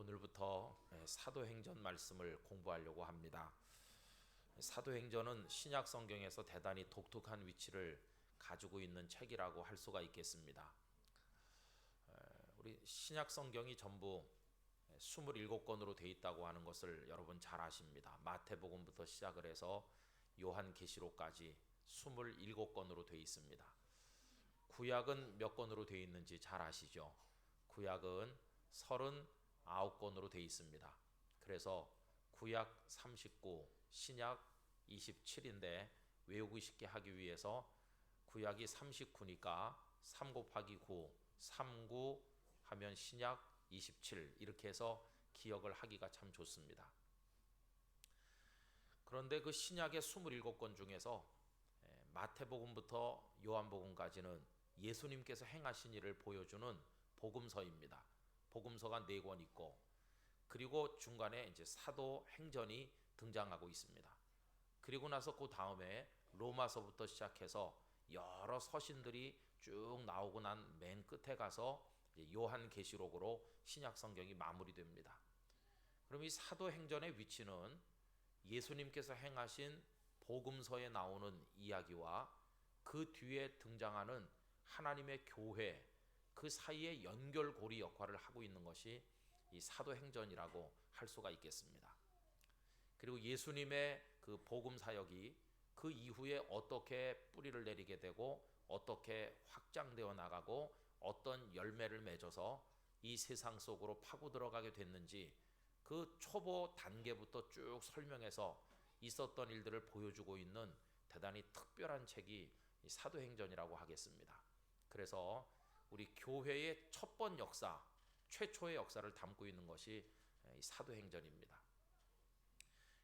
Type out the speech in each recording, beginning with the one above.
오늘부터 사도행전 말씀을 공부하려고 합니다. 사도행전은 신약 성경에서 대단히 독특한 위치를 가지고 있는 책이라고 할 수가 있겠습니다. 우리 신약 성경이 전부 27권으로 되어 있다고 하는 것을 여러분 잘 아십니다. 마태복음부터 시작을 해서 요한계시록까지 27권으로 되어 있습니다. 구약은 몇 권으로 되어 있는지 잘 아시죠? 구약은 39권으로 되어 있습니다. 그래서 구약 39, 신약 27인데 외우기 쉽게 하기 위해서 구약이 39니까 3 곱하기 9, 39 하면 신약 27 이렇게 해서 기억을 하기가 참 좋습니다. 그런데 그 신약의 27권 중에서 마태복음부터 요한복음까지는 예수님께서 행하신 일을 보여주는 복음서입니다. 복음서가 4권 있고 그리고 중간에 이제 사도행전이 등장하고 있습니다. 그리고 나서 그 다음에 로마서부터 시작해서 여러 서신들이 쭉 나오고 난 맨 끝에 가서 요한계시록으로 신약 성경이 마무리됩니다. 그럼 이 사도행전의 위치는 예수님께서 행하신 복음서에 나오는 이야기와 그 뒤에 등장하는 하나님의 교회 그 사이에 연결고리 역할을 하고 있는 것이 이 사도행전이라고 할 수가 있겠습니다. 그리고 예수님의 그 복음 사역이 그 이후에 어떻게 뿌리를 내리게 되고 어떻게 확장되어 나가고 어떤 열매를 맺어서 이 세상 속으로 파고 들어가게 됐는지 그 초보 단계부터 쭉 설명해서 있었던 일들을 보여주고 있는 대단히 특별한 책이 이 사도행전이라고 하겠습니다. 그래서 우리 교회의 첫 번 역사, 최초의 역사를 담고 있는 것이 이 사도행전입니다.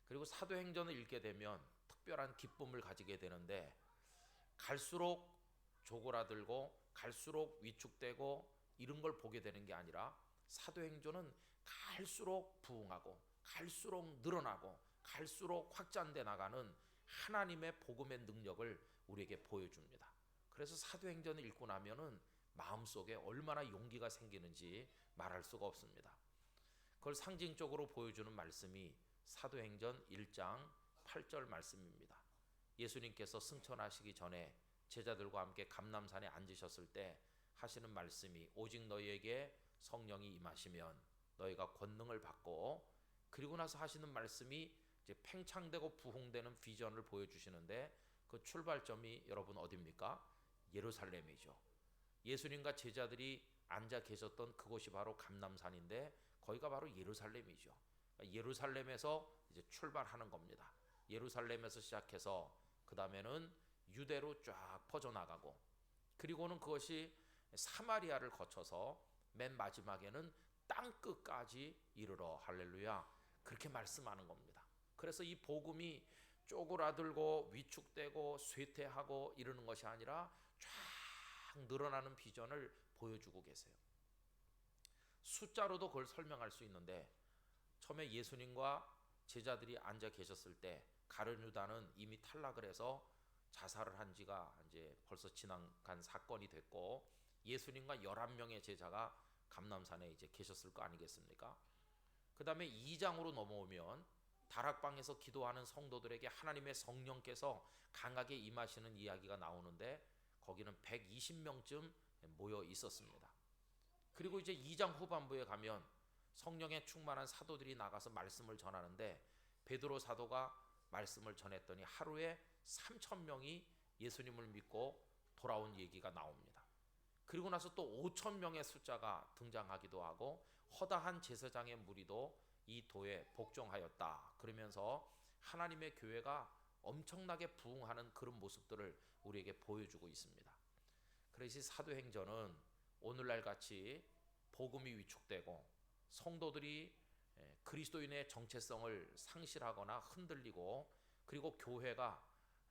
그리고 사도행전을 읽게 되면 특별한 기쁨을 가지게 되는데 갈수록 조그라들고 갈수록 위축되고 이런 걸 보게 되는 게 아니라 사도행전은 갈수록 부흥하고 갈수록 늘어나고 갈수록 확장돼 나가는 하나님의 복음의 능력을 우리에게 보여줍니다. 그래서 사도행전을 읽고 나면은 마음속에 얼마나 용기가 생기는지 말할 수가 없습니다. 그걸 상징적으로 보여주는 말씀이 사도행전 1장 8절 말씀입니다. 예수님께서 승천하시기 전에 제자들과 함께 감람산에 앉으셨을 때 하시는 말씀이 오직 너희에게 성령이 임하시면 너희가 권능을 받고 그리고 나서 하시는 말씀이 이제 팽창되고 부흥되는 비전을 보여주시는데 그 출발점이 여러분 어디입니까? 예루살렘이죠. 예수님과 제자들이 앉아 계셨던 그곳이 바로 감람산인데 거기가 바로 예루살렘이죠. 그러니까 예루살렘에서 이제 출발하는 겁니다. 예루살렘에서 시작해서 그 다음에는 유대로 쫙 퍼져나가고 그리고는 그것이 사마리아를 거쳐서 맨 마지막에는 땅끝까지 이르러 할렐루야 그렇게 말씀하는 겁니다. 그래서 이 복음이 쪼그라들고 위축되고 쇠퇴하고 이러는 것이 아니라 쫙 늘어나는 비전을 보여주고 계세요. 숫자로도 그걸 설명할 수 있는데 처음에 예수님과 제자들이 앉아 계셨을 때 가룟 유다는 이미 탈락을 해서 자살을 한 지가 이제 벌써 지나간 사건이 됐고 예수님과 11명의 제자가 감람산에 이제 계셨을 거 아니겠습니까? 그 다음에 2장으로 넘어오면 다락방에서 기도하는 성도들에게 하나님의 성령께서 강하게 임하시는 이야기가 나오는데 거기는 120명쯤 모여 있었습니다. 그리고 이제 2장 후반부에 가면 성령에 충만한 사도들이 나가서 말씀을 전하는데 베드로 사도가 말씀을 전했더니 하루에 3,000명이 예수님을 믿고 돌아온 얘기가 나옵니다. 그리고 나서 또 5,000명의 숫자가 등장하기도 하고 허다한 제사장의 무리도 이 도에 복종하였다. 그러면서 하나님의 교회가 엄청나게 부흥하는 그런 모습들을 우리에게 보여주고 있습니다. 그래서 사도행전은 오늘날 같이 복음이 위축되고 성도들이 그리스도인의 정체성을 상실하거나 흔들리고 그리고 교회가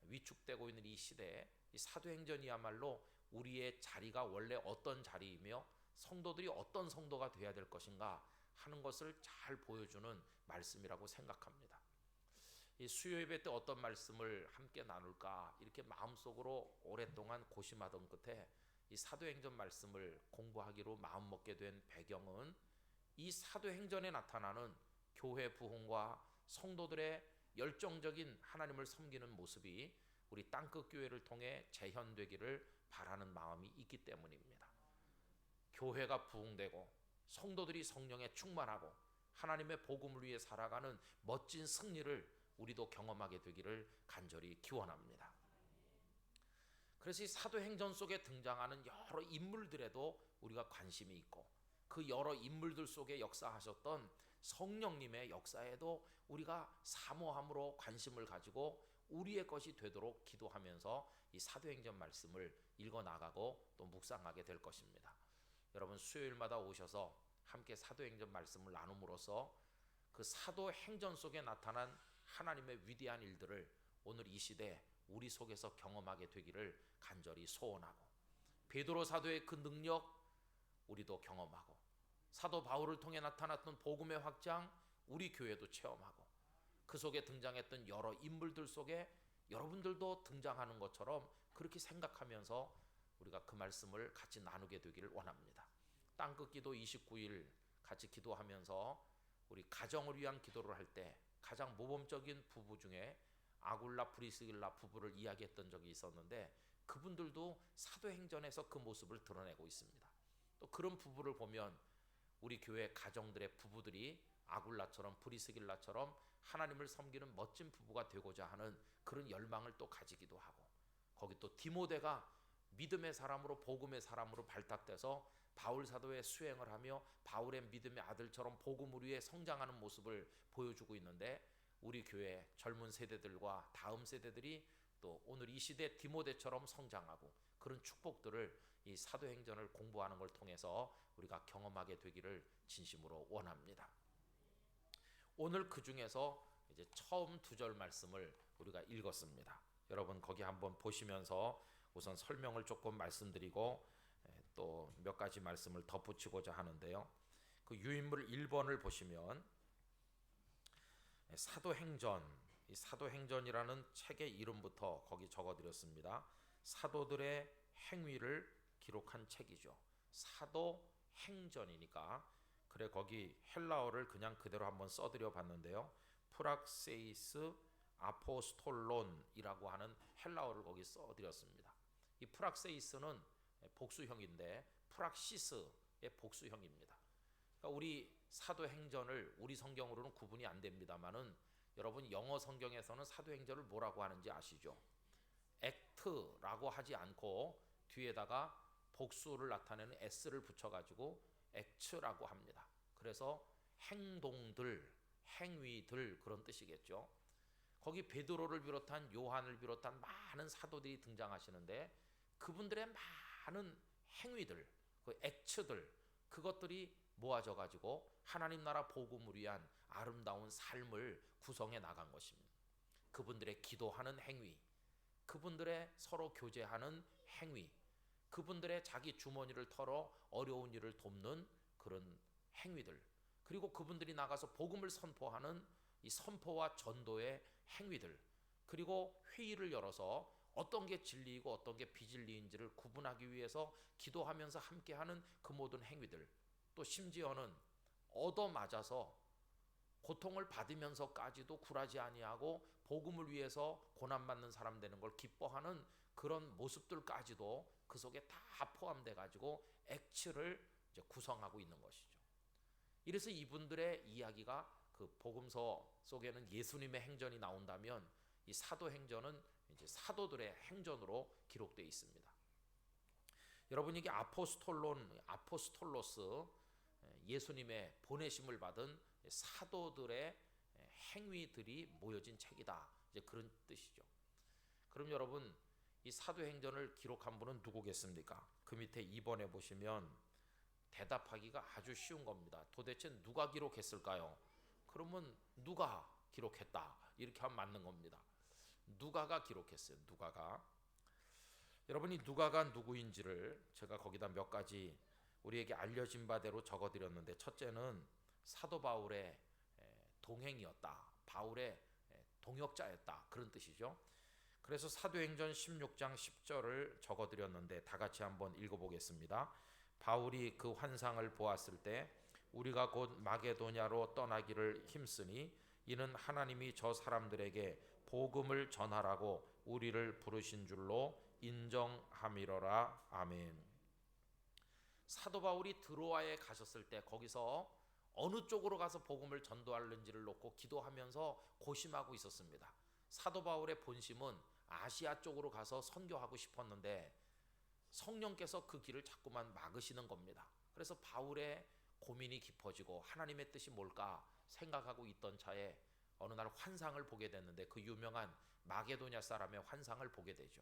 위축되고 있는 이 시대에 이 사도행전이야말로 우리의 자리가 원래 어떤 자리이며 성도들이 어떤 성도가 되어야 될 것인가 하는 것을 잘 보여주는 말씀이라고 생각합니다. 이 수요 예배 때 어떤 말씀을 함께 나눌까 이렇게 마음속으로 오랫동안 고심하던 끝에 이 사도행전 말씀을 공부하기로 마음먹게 된 배경은 이 사도행전에 나타나는 교회 부흥과 성도들의 열정적인 하나님을 섬기는 모습이 우리 땅끝 교회를 통해 재현되기를 바라는 마음이 있기 때문입니다. 교회가 부흥되고 성도들이 성령에 충만하고 하나님의 복음을 위해 살아가는 멋진 승리를 우리도 경험하게 되기를 간절히 기원합니다. 그래서 이 사도행전 속에 등장하는 여러 인물들에도 우리가 관심이 있고 그 여러 인물들 속에 역사하셨던 성령님의 역사에도 우리가 사모함으로 관심을 가지고 우리의 것이 되도록 기도하면서 이 사도행전 말씀을 읽어나가고 또 묵상하게 될 것입니다. 여러분 수요일마다 오셔서 함께 사도행전 말씀을 나눔으로써 그 사도행전 속에 나타난 하나님의 위대한 일들을 오늘 이 시대 우리 속에서 경험하게 되기를 간절히 소원하고, 베드로 사도의 그 능력 우리도 경험하고, 사도 바울을 통해 나타났던 복음의 확장 우리 교회도 체험하고, 그 속에 등장했던 여러 인물들 속에 여러분들도 등장하는 것처럼 그렇게 생각하면서 우리가 그 말씀을 같이 나누게 되기를 원합니다. 땅끝 기도 29일 같이 기도하면서 우리 가정을 위한 기도를 할 때 가장 모범적인 부부 중에 아굴라 브리스길라 부부를 이야기했던 적이 있었는데, 그분들도 사도행전에서 그 모습을 드러내고 있습니다. 또 그런 부부를 보면 우리 교회 가정들의 부부들이 아굴라처럼 브리스길라처럼 하나님을 섬기는 멋진 부부가 되고자 하는 그런 열망을 또 가지기도 하고, 거기 또 디모데가 믿음의 사람으로 복음의 사람으로 발탁돼서 바울 사도의 수행을 하며 바울의 믿음의 아들처럼 복음을 위해 성장하는 모습을 보여주고 있는데, 우리 교회 젊은 세대들과 다음 세대들이 또 오늘 이 시대 디모데처럼 성장하고 그런 축복들을 이 사도행전을 공부하는 걸 통해서 우리가 경험하게 되기를 진심으로 원합니다. 오늘 그 중에서 이제 처음 2절 말씀을 우리가 읽었습니다. 여러분 거기 한번 보시면서 우선 설명을 조금 말씀드리고 또 몇 가지 말씀을 덧붙이고자 하는데요. 그 유인물 1번을 보시면 사도행전, 이 사도행전이라는 책의 이름부터 거기 적어드렸습니다. 사도들의 행위를 기록한 책이죠. 사도행전이니까 그래 거기 헬라어를 그냥 그대로 한번 써드려 봤는데요. 프락세이스 아포스톨론이라고 하는 헬라어를 거기 써드렸습니다. 이 프락세이스는 복수형인데 프락시스의 복수형입니다. 그러니까 우리 사도행전을 우리 성경으로는 구분이 안 됩니다만은 여러분 영어 성경에서는 사도행전을 뭐라고 하는지 아시죠? 액트라고 하지 않고 뒤에다가 복수를 나타내는 s를 붙여가지고 액츠라고 합니다. 그래서 행동들, 행위들 그런 뜻이겠죠. 거기 베드로를 비롯한 요한을 비롯한 많은 사도들이 등장하시는데 그분들의 많은 행위들, 그 액츠들, 그것들이 모아져 가지고 하나님 나라 복음을 위한 아름다운 삶을 구성해 나간 것입니다. 그분들의 기도하는 행위, 그분들의 서로 교제하는 행위, 그분들의 자기 주머니를 털어 어려운 일을 돕는 그런 행위들, 그리고 그분들이 나가서 복음을 선포하는 이 선포와 전도의 행위들, 그리고 회의를 열어서 어떤 게 진리이고 어떤 게 비진리인지를 구분하기 위해서 기도하면서 함께하는 그 모든 행위들, 또 심지어는 얻어맞아서 고통을 받으면서까지도 굴하지 아니하고 복음을 위해서 고난받는 사람 되는 걸 기뻐하는 그런 모습들까지도 그 속에 다 포함돼 가지고 액츠를 이제 구성하고 있는 것이죠. 이래서 이분들의 이야기가 그 복음서 속에는 예수님의 행전이 나온다면 이 사도행전은 이제 사도들의 행전으로 기록되어 있습니다. 여러분 이게 아포스톨론, 아포스톨로스, 예수님의 보내심을 받은 사도들의 행위들이 모여진 책이다. 이제 그런 뜻이죠. 그럼 여러분 이 사도행전을 기록한 분은 누구겠습니까? 그 밑에 2번에 보시면 대답하기가 아주 쉬운 겁니다. 도대체 누가 기록했을까요? 그러면 누가 기록했다 이렇게 하면 맞는 겁니다. 누가가 기록했어요. 누가가. 여러분이 누가가 누구인지를 제가 거기다 몇 가지 우리에게 알려진 바대로 적어드렸는데, 첫째는 사도 바울의 동행이었다. 바울의 동역자였다. 그런 뜻이죠. 그래서 사도행전 16장 10절을 적어드렸는데 다 같이 한번 읽어보겠습니다. 바울이 그 환상을 보았을 때 우리가 곧 마게도냐로 떠나기를 힘쓰니 이는 하나님이 저 사람들에게 복음을 전하라고 우리를 부르신 줄로 인정함이로라. 아멘. 사도 바울이 드로아에 가셨을 때 거기서 어느 쪽으로 가서 복음을 전도하는지를 놓고 기도하면서 고심하고 있었습니다. 사도 바울의 본심은 아시아 쪽으로 가서 선교하고 싶었는데 성령께서 그 길을 자꾸만 막으시는 겁니다. 그래서 바울의 고민이 깊어지고 하나님의 뜻이 뭘까 생각하고 있던 차에 어느 날 환상을 보게 됐는데 그 유명한 마게도냐 사람의 환상을 보게 되죠.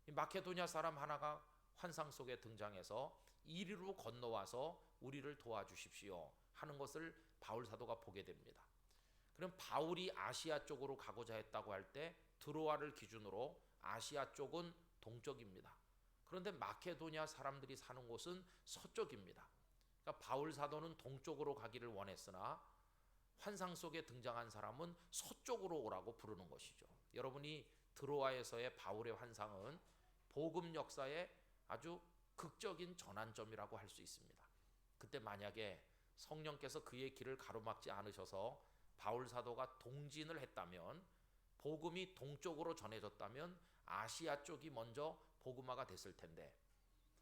이 마게도냐 사람 하나가 환상 속에 등장해서 이리로 건너와서 우리를 도와주십시오 하는 것을 바울 사도가 보게 됩니다. 그럼 바울이 아시아 쪽으로 가고자 했다고 할 때 드로아를 기준으로 아시아 쪽은 동쪽입니다. 그런데 마케도냐 사람들이 사는 곳은 서쪽입니다. 그러니까 바울 사도는 동쪽으로 가기를 원했으나 환상 속에 등장한 사람은 서쪽으로 오라고 부르는 것이죠. 여러분이 드로아에서의 바울의 환상은 복음 역사의 아주 극적인 전환점이라고 할 수 있습니다. 그때 만약에 성령께서 그의 길을 가로막지 않으셔서 바울 사도가 동진을 했다면, 복음이 동쪽으로 전해졌다면 아시아 쪽이 먼저 복음화가 됐을 텐데,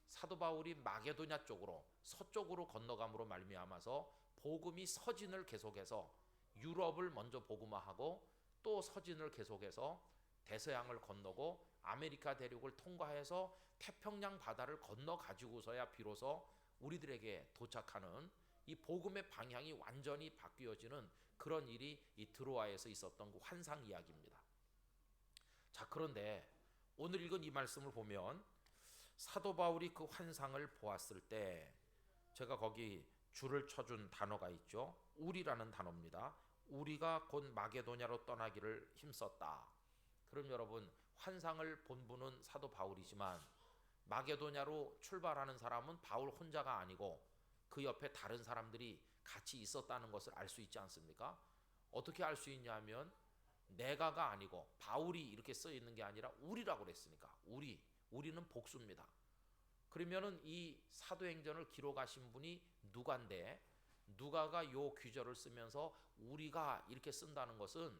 사도 바울이 마게도냐 쪽으로 서쪽으로 건너감으로 말미암아서 복음이 서진을 계속해서 유럽을 먼저 복음화하고 또 서진을 계속해서 대서양을 건너고 아메리카 대륙을 통과해서 태평양 바다를 건너 가지고서야 비로소 우리들에게 도착하는 이 복음의 방향이 완전히 바뀌어지는 그런 일이 이 드로아에서 있었던 그 환상 이야기입니다. 자, 그런데 오늘 읽은 이 말씀을 보면 사도 바울이 그 환상을 보았을 때 제가 거기 줄을 쳐준 단어가 있죠. 우리라는 단어입니다. 우리가 곧 마게도냐로 떠나기를 힘썼다. 그럼 여러분, 환상을 본 분은 사도 바울이지만 마게도냐로 출발하는 사람은 바울 혼자가 아니고 그 옆에 다른 사람들이 같이 있었다는 것을 알 수 있지 않습니까? 어떻게 알 수 있냐면 내가가 아니고 바울이 이렇게 써 있는 게 아니라 우리라고 그랬으니까 우리는 복수입니다. 그러면은 이 사도행전을 기록하신 분이 누가인데 누가가 요 귀절을 쓰면서 우리가 이렇게 쓴다는 것은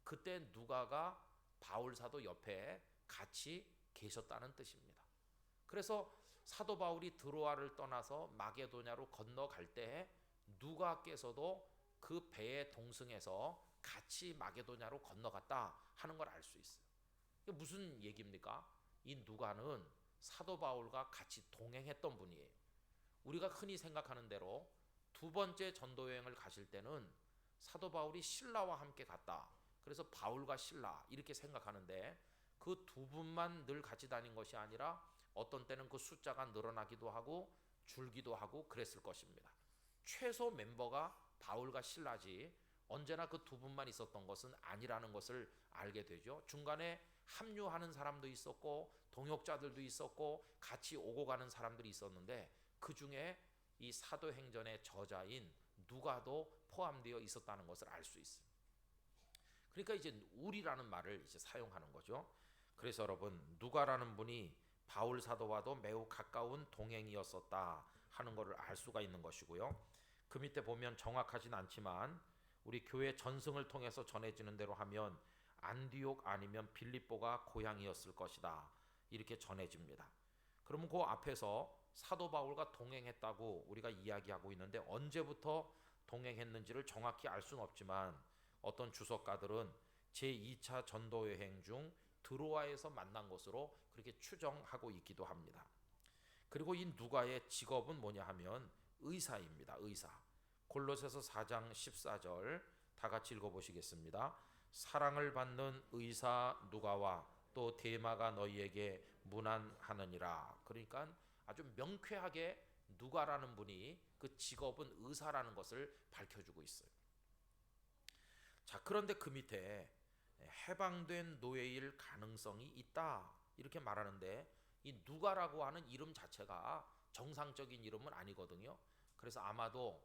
그때 누가가 바울 사도 옆에 같이 계셨다는 뜻입니다. 그래서 사도 바울이 드로아를 떠나서 마게도냐로 건너갈 때 누가께서도 그 배에 동승해서 같이 마게도냐로 건너갔다 하는 걸 알 수 있어요. 이게 무슨 얘기입니까? 이 누가는 사도 바울과 같이 동행했던 분이에요. 우리가 흔히 생각하는 대로 두 번째 전도 여행을 가실 때는 사도 바울이 실라와 함께 갔다. 그래서 바울과 실라 이렇게 생각하는데 그 두 분만 늘 같이 다닌 것이 아니라 어떤 때는 그 숫자가 늘어나기도 하고 줄기도 하고 그랬을 것입니다. 최소 멤버가 바울과 실라지 언제나 그 두 분만 있었던 것은 아니라는 것을 알게 되죠. 중간에 합류하는 사람도 있었고 동역자들도 있었고 같이 오고 가는 사람들이 있었는데 그 중에 이 사도행전의 저자인 누가도 포함되어 있었다는 것을 알 수 있어요. 그러니까 이제 우리라는 말을 이제 사용하는 거죠. 그래서 여러분, 누가라는 분이 바울 사도와도 매우 가까운 동행이었었다 하는 것을 알 수가 있는 것이고요. 그 밑에 보면 정확하진 않지만 우리 교회 전승을 통해서 전해지는 대로 하면 안디옥 아니면 빌립보가 고향이었을 것이다 이렇게 전해집니다. 그러면 그 앞에서 사도 바울과 동행했다고 우리가 이야기하고 있는데 언제부터 동행했는지를 정확히 알 수는 없지만 어떤 주석가들은 제2차 전도 여행 중 드로아에서 만난 것으로 그렇게 추정하고 있기도 합니다. 그리고 이 누가의 직업은 뭐냐 하면 의사입니다. 의사. 골로새서 4장 14절 다 같이 읽어보시겠습니다. 사랑을 받는 의사 누가와 또 데마가 너희에게 문안하느니라. 그러니까 아주 명쾌하게 누가라는 분이 그 직업은 의사라는 것을 밝혀주고 있어요. 자, 그런데 그 밑에 해방된 노예일 가능성이 있다 이렇게 말하는데 이 누가라고 하는 이름 자체가 정상적인 이름은 아니거든요. 그래서 아마도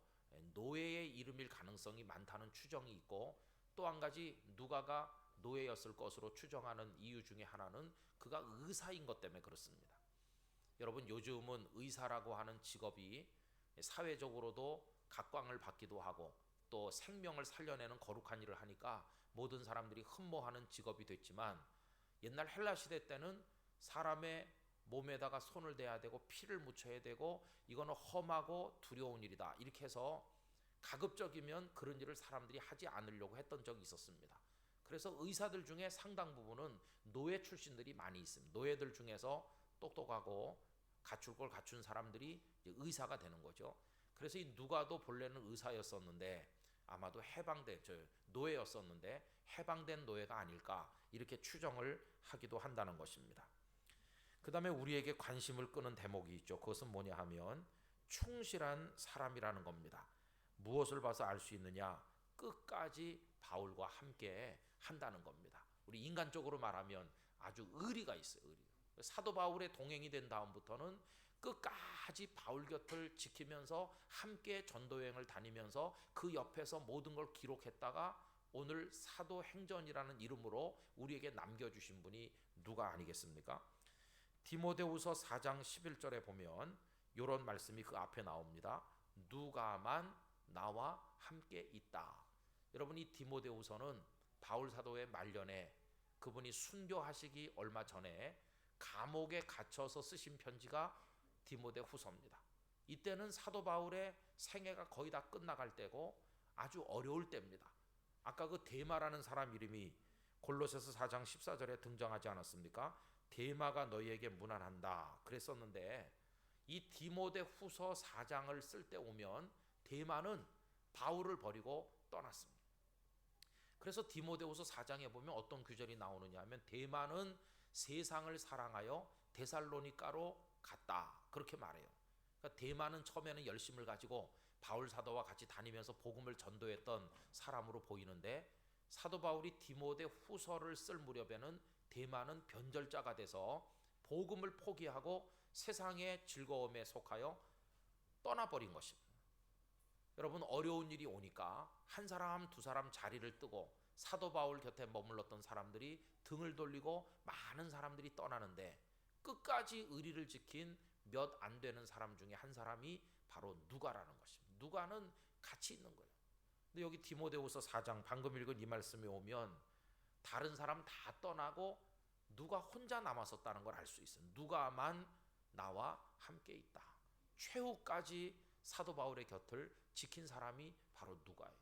노예의 이름일 가능성이 많다는 추정이 있고 또 한 가지 누가가 노예였을 것으로 추정하는 이유 중에 하나는 그가 의사인 것 때문에 그렇습니다. 여러분, 요즘은 의사라고 하는 직업이 사회적으로도 각광을 받기도 하고 또 생명을 살려내는 거룩한 일을 하니까 모든 사람들이 흠모하는 직업이 됐지만, 옛날 헬라 시대 때는 사람의 몸에다가 손을 대야 되고 피를 묻혀야 되고 이거는 험하고 두려운 일이다, 이렇게 해서 가급적이면 그런 일을 사람들이 하지 않으려고 했던 적이 있었습니다. 그래서 의사들 중에 상당 부분은 노예 출신들이 많이 있습니다. 노예들 중에서 똑똑하고 갖출 걸 갖춘 사람들이 이제 의사가 되는 거죠. 그래서 이 누가도 본래는 의사였었는데 아마도 노예였었는데 해방된 노예가 아닐까, 이렇게 추정을 하기도 한다는 것입니다. 그 다음에 우리에게 관심을 끄는 대목이 있죠. 그것은 뭐냐 하면 충실한 사람이라는 겁니다. 무엇을 봐서 알 수 있느냐? 끝까지 바울과 함께 한다는 겁니다. 우리 인간적으로 말하면 아주 의리가 있어요. 의리. 사도 바울의 동행이 된 다음부터는 끝까지 바울 곁을 지키면서 함께 전도여행을 다니면서 그 옆에서 모든 걸 기록했다가 오늘 사도행전이라는 이름으로 우리에게 남겨주신 분이 누가 아니겠습니까? 디모데후서 4장 11절에 보면 이런 말씀이 그 앞에 나옵니다. 누가만 나와 함께 있다. 여러분, 이 디모데후서는 바울 사도의 말년에 그분이 순교하시기 얼마 전에 감옥에 갇혀서 쓰신 편지가 디모데후서입니다. 이때는 사도 바울의 생애가 거의 다 끝나갈 때고 아주 어려울 때입니다. 아까 그 데마라는 사람 이름이 골로새서 4장 14절에 등장하지 않았습니까? 데마가 너희에게 문안한다 그랬었는데, 이 디모데후서 4장을 쓸 때 오면 데마는 바울을 버리고 떠났습니다. 그래서 디모데후서 4장에 보면 어떤 구절이 나오느냐 하면 데마는 세상을 사랑하여 데살로니가로 갔다, 그렇게 말해요. 그러니까 데마는 처음에는 열심을 가지고 바울 사도와 같이 다니면서 복음을 전도했던 사람으로 보이는데, 사도 바울이 디모데후서를 쓸 무렵에는 데마는 변절자가 돼서 복음을 포기하고 세상의 즐거움에 속하여 떠나버린 것입니다. 여러분, 어려운 일이 오니까 한 사람 두 사람 자리를 뜨고 사도 바울 곁에 머물렀던 사람들이 등을 돌리고 많은 사람들이 떠나는데, 끝까지 의리를 지킨 몇 안 되는 사람 중에 한 사람이 바로 누가라는 것입니다. 누가는 같이 있는 거예요. 근데 여기 디모데후서 4장 방금 읽은 이 말씀에 오면 다른 사람 다 떠나고 누가 혼자 남았었다는 걸 알 수 있어요. 누가만 나와 함께 있다. 최후까지 사도 바울의 곁을 지킨 사람이 바로 누가예요.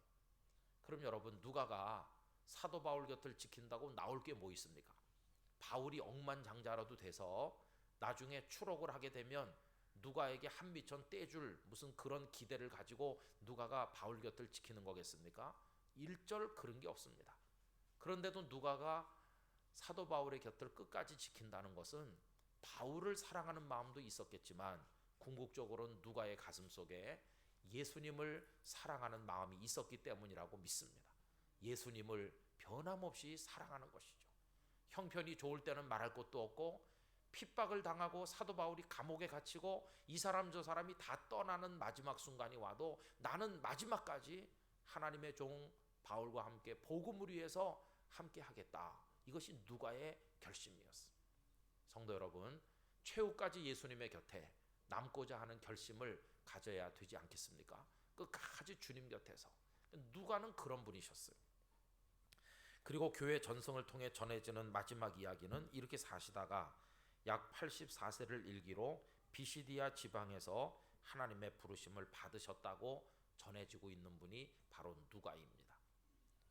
그럼 여러분, 누가가 사도 바울 곁을 지킨다고 나올 게 뭐 있습니까? 바울이 억만장자라도 돼서 나중에 추록을 하게 되면 누가에게 한 미천 떼줄 무슨 그런 기대를 가지고 누가가 바울 곁을 지키는 거겠습니까? 일절 그런 게 없습니다. 그런데도 누가가 사도 바울의 곁을 끝까지 지킨다는 것은 바울을 사랑하는 마음도 있었겠지만 궁극적으로는 누가의 가슴 속에 예수님을 사랑하는 마음이 있었기 때문이라고 믿습니다. 예수님을 변함없이 사랑하는 것이죠. 형편이 좋을 때는 말할 것도 없고 핍박을 당하고 사도 바울이 감옥에 갇히고 이 사람 저 사람이 다 떠나는 마지막 순간이 와도 나는 마지막까지 하나님의 종 바울과 함께 복음을 위해서 함께 하겠다. 이것이 누가의 결심이었습니다. 성도 여러분, 최후까지 예수님의 곁에 남고자 하는 결심을 가져야 되지 않겠습니까? 끝까지 주님 곁에서. 누가는 그런 분이셨어요. 그리고 교회 전승을 통해 전해지는 마지막 이야기는 이렇게 사시다가 약 84세를 일기로 비시디아 지방에서 하나님의 부르심을 받으셨다고 전해지고 있는 분이 바로 누가입니다.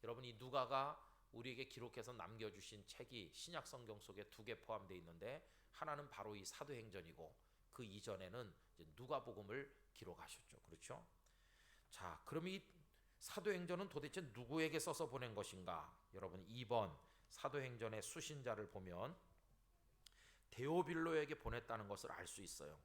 여러분, 이 누가가 우리에게 기록해서 남겨주신 책이 신약 성경 속에 2개 포함되어 있는데, 하나는 바로 이 사도행전이고 그 이전에는 이제 누가복음을 기록하셨죠. 그렇죠? 자, 그럼 이 사도행전은 도대체 누구에게 써서 보낸 것인가? 여러분, 2번 사도행전의 수신자를 보면 데오빌로에게 보냈다는 것을 알 수 있어요.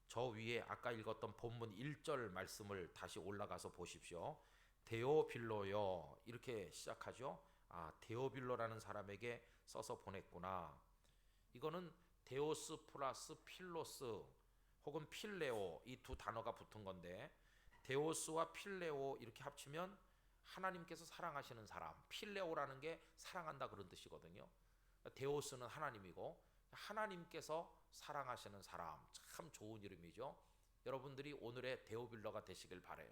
저 위에 아까 읽었던 본문 1절 말씀을 다시 올라가서 보십시오. 데오빌로여, 이렇게 시작하죠. 아, 데오빌로라는 사람에게 써서 보냈구나. 이거는 데오스 플러스 필로스 혹은 필레오, 이 두 단어가 붙은 건데, 데오스와 필레오 이렇게 합치면 하나님께서 사랑하시는 사람, 필레오라는 게 사랑한다 그런 뜻이거든요. 데오스는 하나님이고 하나님께서 사랑하시는 사람, 참 좋은 이름이죠. 여러분들이 오늘의 데오빌러가 되시길 바라요.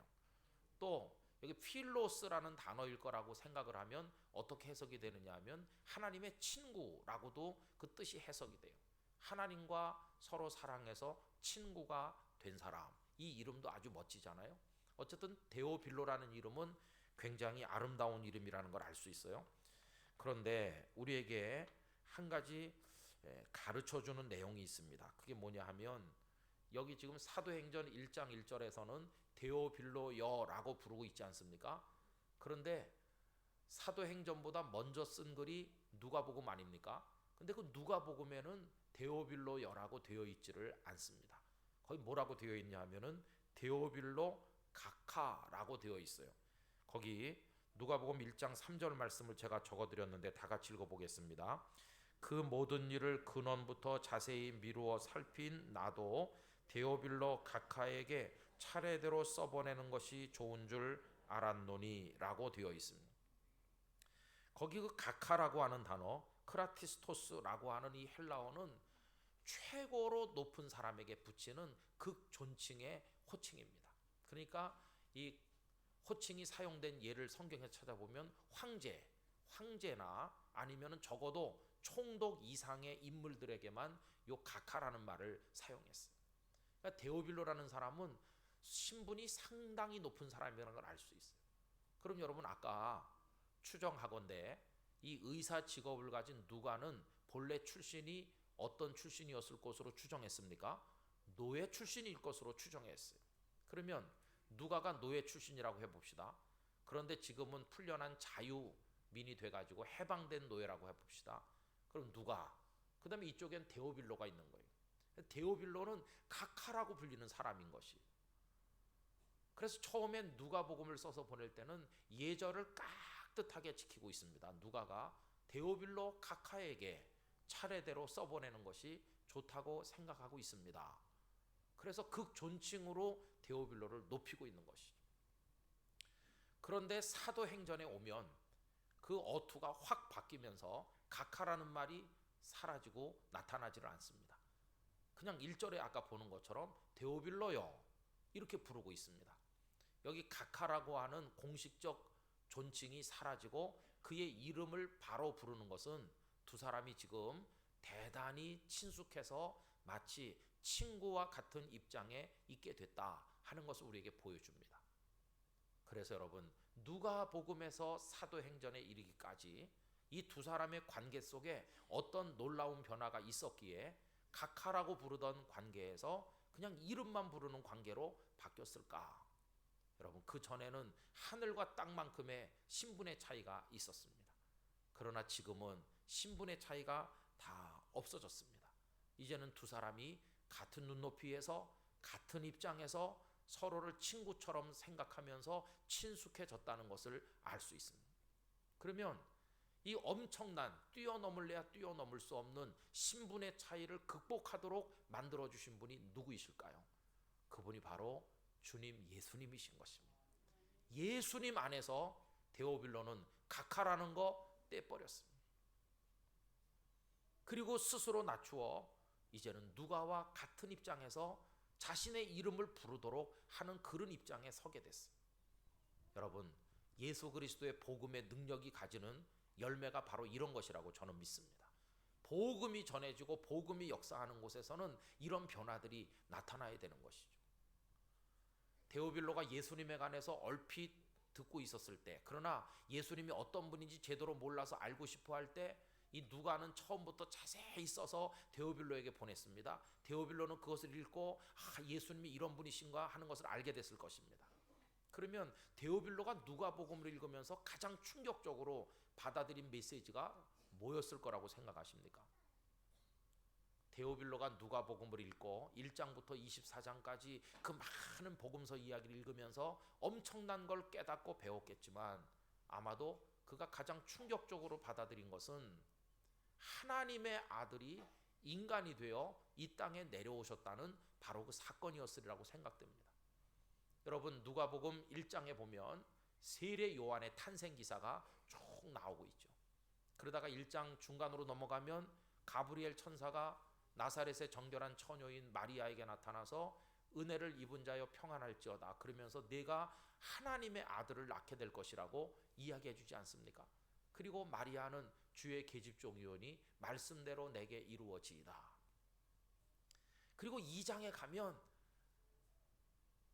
또 여기 필로스라는 단어일 거라고 생각을 하면 어떻게 해석이 되느냐 하면 하나님의 친구라고도 그 뜻이 해석이 돼요. 하나님과 서로 사랑해서 친구가 된 사람. 이 이름도 아주 멋지잖아요. 어쨌든 데오빌로라는 이름은 굉장히 아름다운 이름이라는 걸 알 수 있어요. 그런데 우리에게 한 가지 가르쳐주는 내용이 있습니다. 그게 뭐냐 하면 여기 지금 사도행전 1장 1절에서는 데오빌로여라고 부르고 있지 않습니까? 그런데 사도행전보다 먼저 쓴 글이 누가복음 아닙니까? 근데 그 누가복음에는 데오빌로여라고 되어 있지를 않습니다. 거기 뭐라고 되어 있냐 하면은 데오빌로 가카라고 되어 있어요. 거기 누가복음 1장 3절 말씀을 제가 적어드렸는데 다 같이 읽어보겠습니다. 그 모든 일을 근원부터 자세히 미루어 살핀 나도 데오빌로 가카에게 차례대로 써보내는 것이 좋은 줄 알았노니 라고 되어 있습니다. 거기 그 가카라고 하는 단어, 크라티스토스라고 하는 이 헬라어는 최고로 높은 사람에게 붙이는 극존칭의 호칭입니다. 그러니까 이 호칭이 사용된 예를 성경에 찾아보면 황제나 아니면 적어도 총독 이상의 인물들에게만 요 가카라는 말을 사용했어요. 그러니까 데오빌로라는 사람은 신분이 상당히 높은 사람이라는 걸 알 수 있어요. 그럼 여러분 아까 추정하건대 이 의사 직업을 가진 누가는 본래 출신이 어떤 출신이었을 것으로 추정했습니까? 노예 출신일 것으로 추정했어요. 그러면 누가가 노예 출신이라고 해봅시다. 그런데 지금은 풀려난 자유민이 돼가지고 해방된 노예라고 해봅시다. 그럼 누가? 그 다음에 이쪽엔 데오빌로가 있는 거예요. 데오빌로는 가카라고 불리는 사람인 것이. 그래서 처음엔 누가복음을 써서 보낼 때는 예절을 깍듯하게 지키고 있습니다. 누가가 데오빌로 가카에게 차례대로 써보내는 것이 좋다고 생각하고 있습니다. 그래서 극존칭으로 데오빌로를 높이고 있는 것이죠. 그런데 사도행전에 오면 그 어투가 확 바뀌면서 가카라는 말이 사라지고 나타나지를 않습니다. 그냥 1절에 아까 보는 것처럼 데오빌로요 이렇게 부르고 있습니다. 여기 가카라고 하는 공식적 존칭이 사라지고 그의 이름을 바로 부르는 것은 두 사람이 지금 대단히 친숙해서 마치 친구와 같은 입장에 있게 됐다 하는 것을 우리에게 보여줍니다. 그래서 여러분 누가복음에서 사도행전에 이르기까지 이 두 사람의 관계 속에 어떤 놀라운 변화가 있었기에 가카라고 부르던 관계에서 그냥 이름만 부르는 관계로 바뀌었을까? 여러분 그 전에는 하늘과 땅만큼의 신분의 차이가 있었습니다. 그러나 지금은 신분의 차이가 다 없어졌습니다. 이제는 두 사람이 같은 눈높이에서 같은 입장에서 서로를 친구처럼 생각하면서 친숙해졌다는 것을 알 수 있습니다. 그러면 이 엄청난 뛰어넘을래야 뛰어넘을 수 없는 신분의 차이를 극복하도록 만들어주신 분이 누구이실까요? 그분이 바로 주님 예수님이신 것입니다. 예수님 안에서 데오빌로는 가카라는 거 떼버렸습니다. 그리고 스스로 낮추어 이제는 누가와 같은 입장에서 자신의 이름을 부르도록 하는 그런 입장에 서게 됐어요. 여러분 예수 그리스도의 복음의 능력이 가지는 열매가 바로 이런 것이라고 저는 믿습니다. 복음이 전해지고 복음이 역사하는 곳에서는 이런 변화들이 나타나야 되는 것이죠. 데오빌로가 예수님에 관해서 얼핏 듣고 있었을 때, 그러나 예수님이 어떤 분인지 제대로 몰라서 알고 싶어 할 때 이 누가는 처음부터 자세히 써서 데오빌로에게 보냈습니다. 데오빌로는 그것을 읽고 예수님이 이런 분이신가 하는 것을 알게 됐을 것입니다. 그러면 데오빌로가 누가복음을 읽으면서 가장 충격적으로 받아들인 메시지가 뭐였을 거라고 생각하십니까? 데오빌로가 누가복음을 읽고 1장부터 24장까지 그 많은 복음서 이야기를 읽으면서 엄청난 걸 깨닫고 배웠겠지만 아마도 그가 가장 충격적으로 받아들인 것은 하나님의 아들이 인간이 되어 이 땅에 내려오셨다는 바로 그 사건이었으리라고 생각됩니다. 여러분 누가복음 1장에 보면 세례 요한의 탄생 기사가 쭉 나오고 있죠. 그러다가 1장 중간으로 넘어가면 가브리엘 천사가 나사렛의 정결한 처녀인 마리아에게 나타나서 은혜를 입은 자여 평안할지어다. 그러면서 내가 하나님의 아들을 낳게 될 것이라고 이야기해 주지 않습니까? 그리고 마리아는 주의 계집종이오니 말씀대로 내게 이루어지이다. 그리고 2장에 가면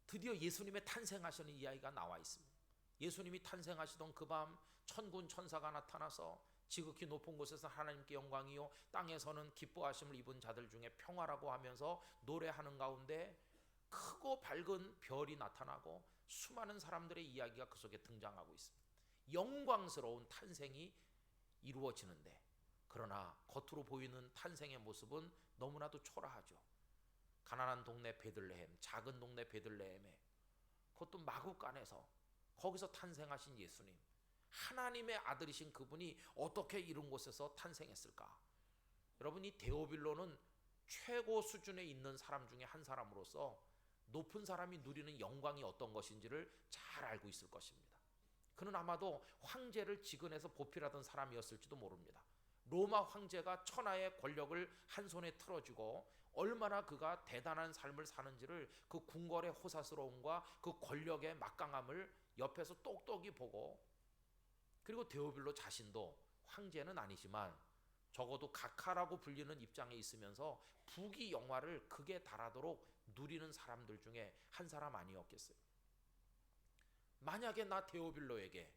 드디어 예수님의 탄생하시는 이야기가 나와 있습니다. 예수님이 탄생하시던 그 밤 천군 천사가 나타나서 지극히 높은 곳에서 하나님께 영광이요 땅에서는 기뻐하심을 입은 자들 중에 평화라고 하면서 노래하는 가운데 크고 밝은 별이 나타나고 수많은 사람들의 이야기가 그 속에 등장하고 있습니다. 영광스러운 탄생이 이루어지는데, 그러나 겉으로 보이는 탄생의 모습은 너무나도 초라하죠. 가난한 동네 베들레헴, 작은 동네 베들레헴에, 그것도 마구간에서, 거기서 탄생하신 예수님, 하나님의 아들이신 그분이 어떻게 이런 곳에서 탄생했을까? 여러분, 이 데오빌로는 최고 수준에 있는 사람 중에 한 사람으로서 높은 사람이 누리는 영광이 어떤 것인지를 잘 알고 있을 것입니다. 그는 아마도 황제를 지근해서 보필하던 사람이었을지도 모릅니다. 로마 황제가 천하의 권력을 한 손에 틀어주고 얼마나 그가 대단한 삶을 사는지를, 그 궁궐의 호사스러움과 그 권력의 막강함을 옆에서 똑똑히 보고, 그리고 데오빌로 자신도 황제는 아니지만 적어도 각하라고 불리는 입장에 있으면서 부귀 영화를 극에 달하도록 누리는 사람들 중에 한 사람 아니었겠어요? 만약에 나 데오빌로에게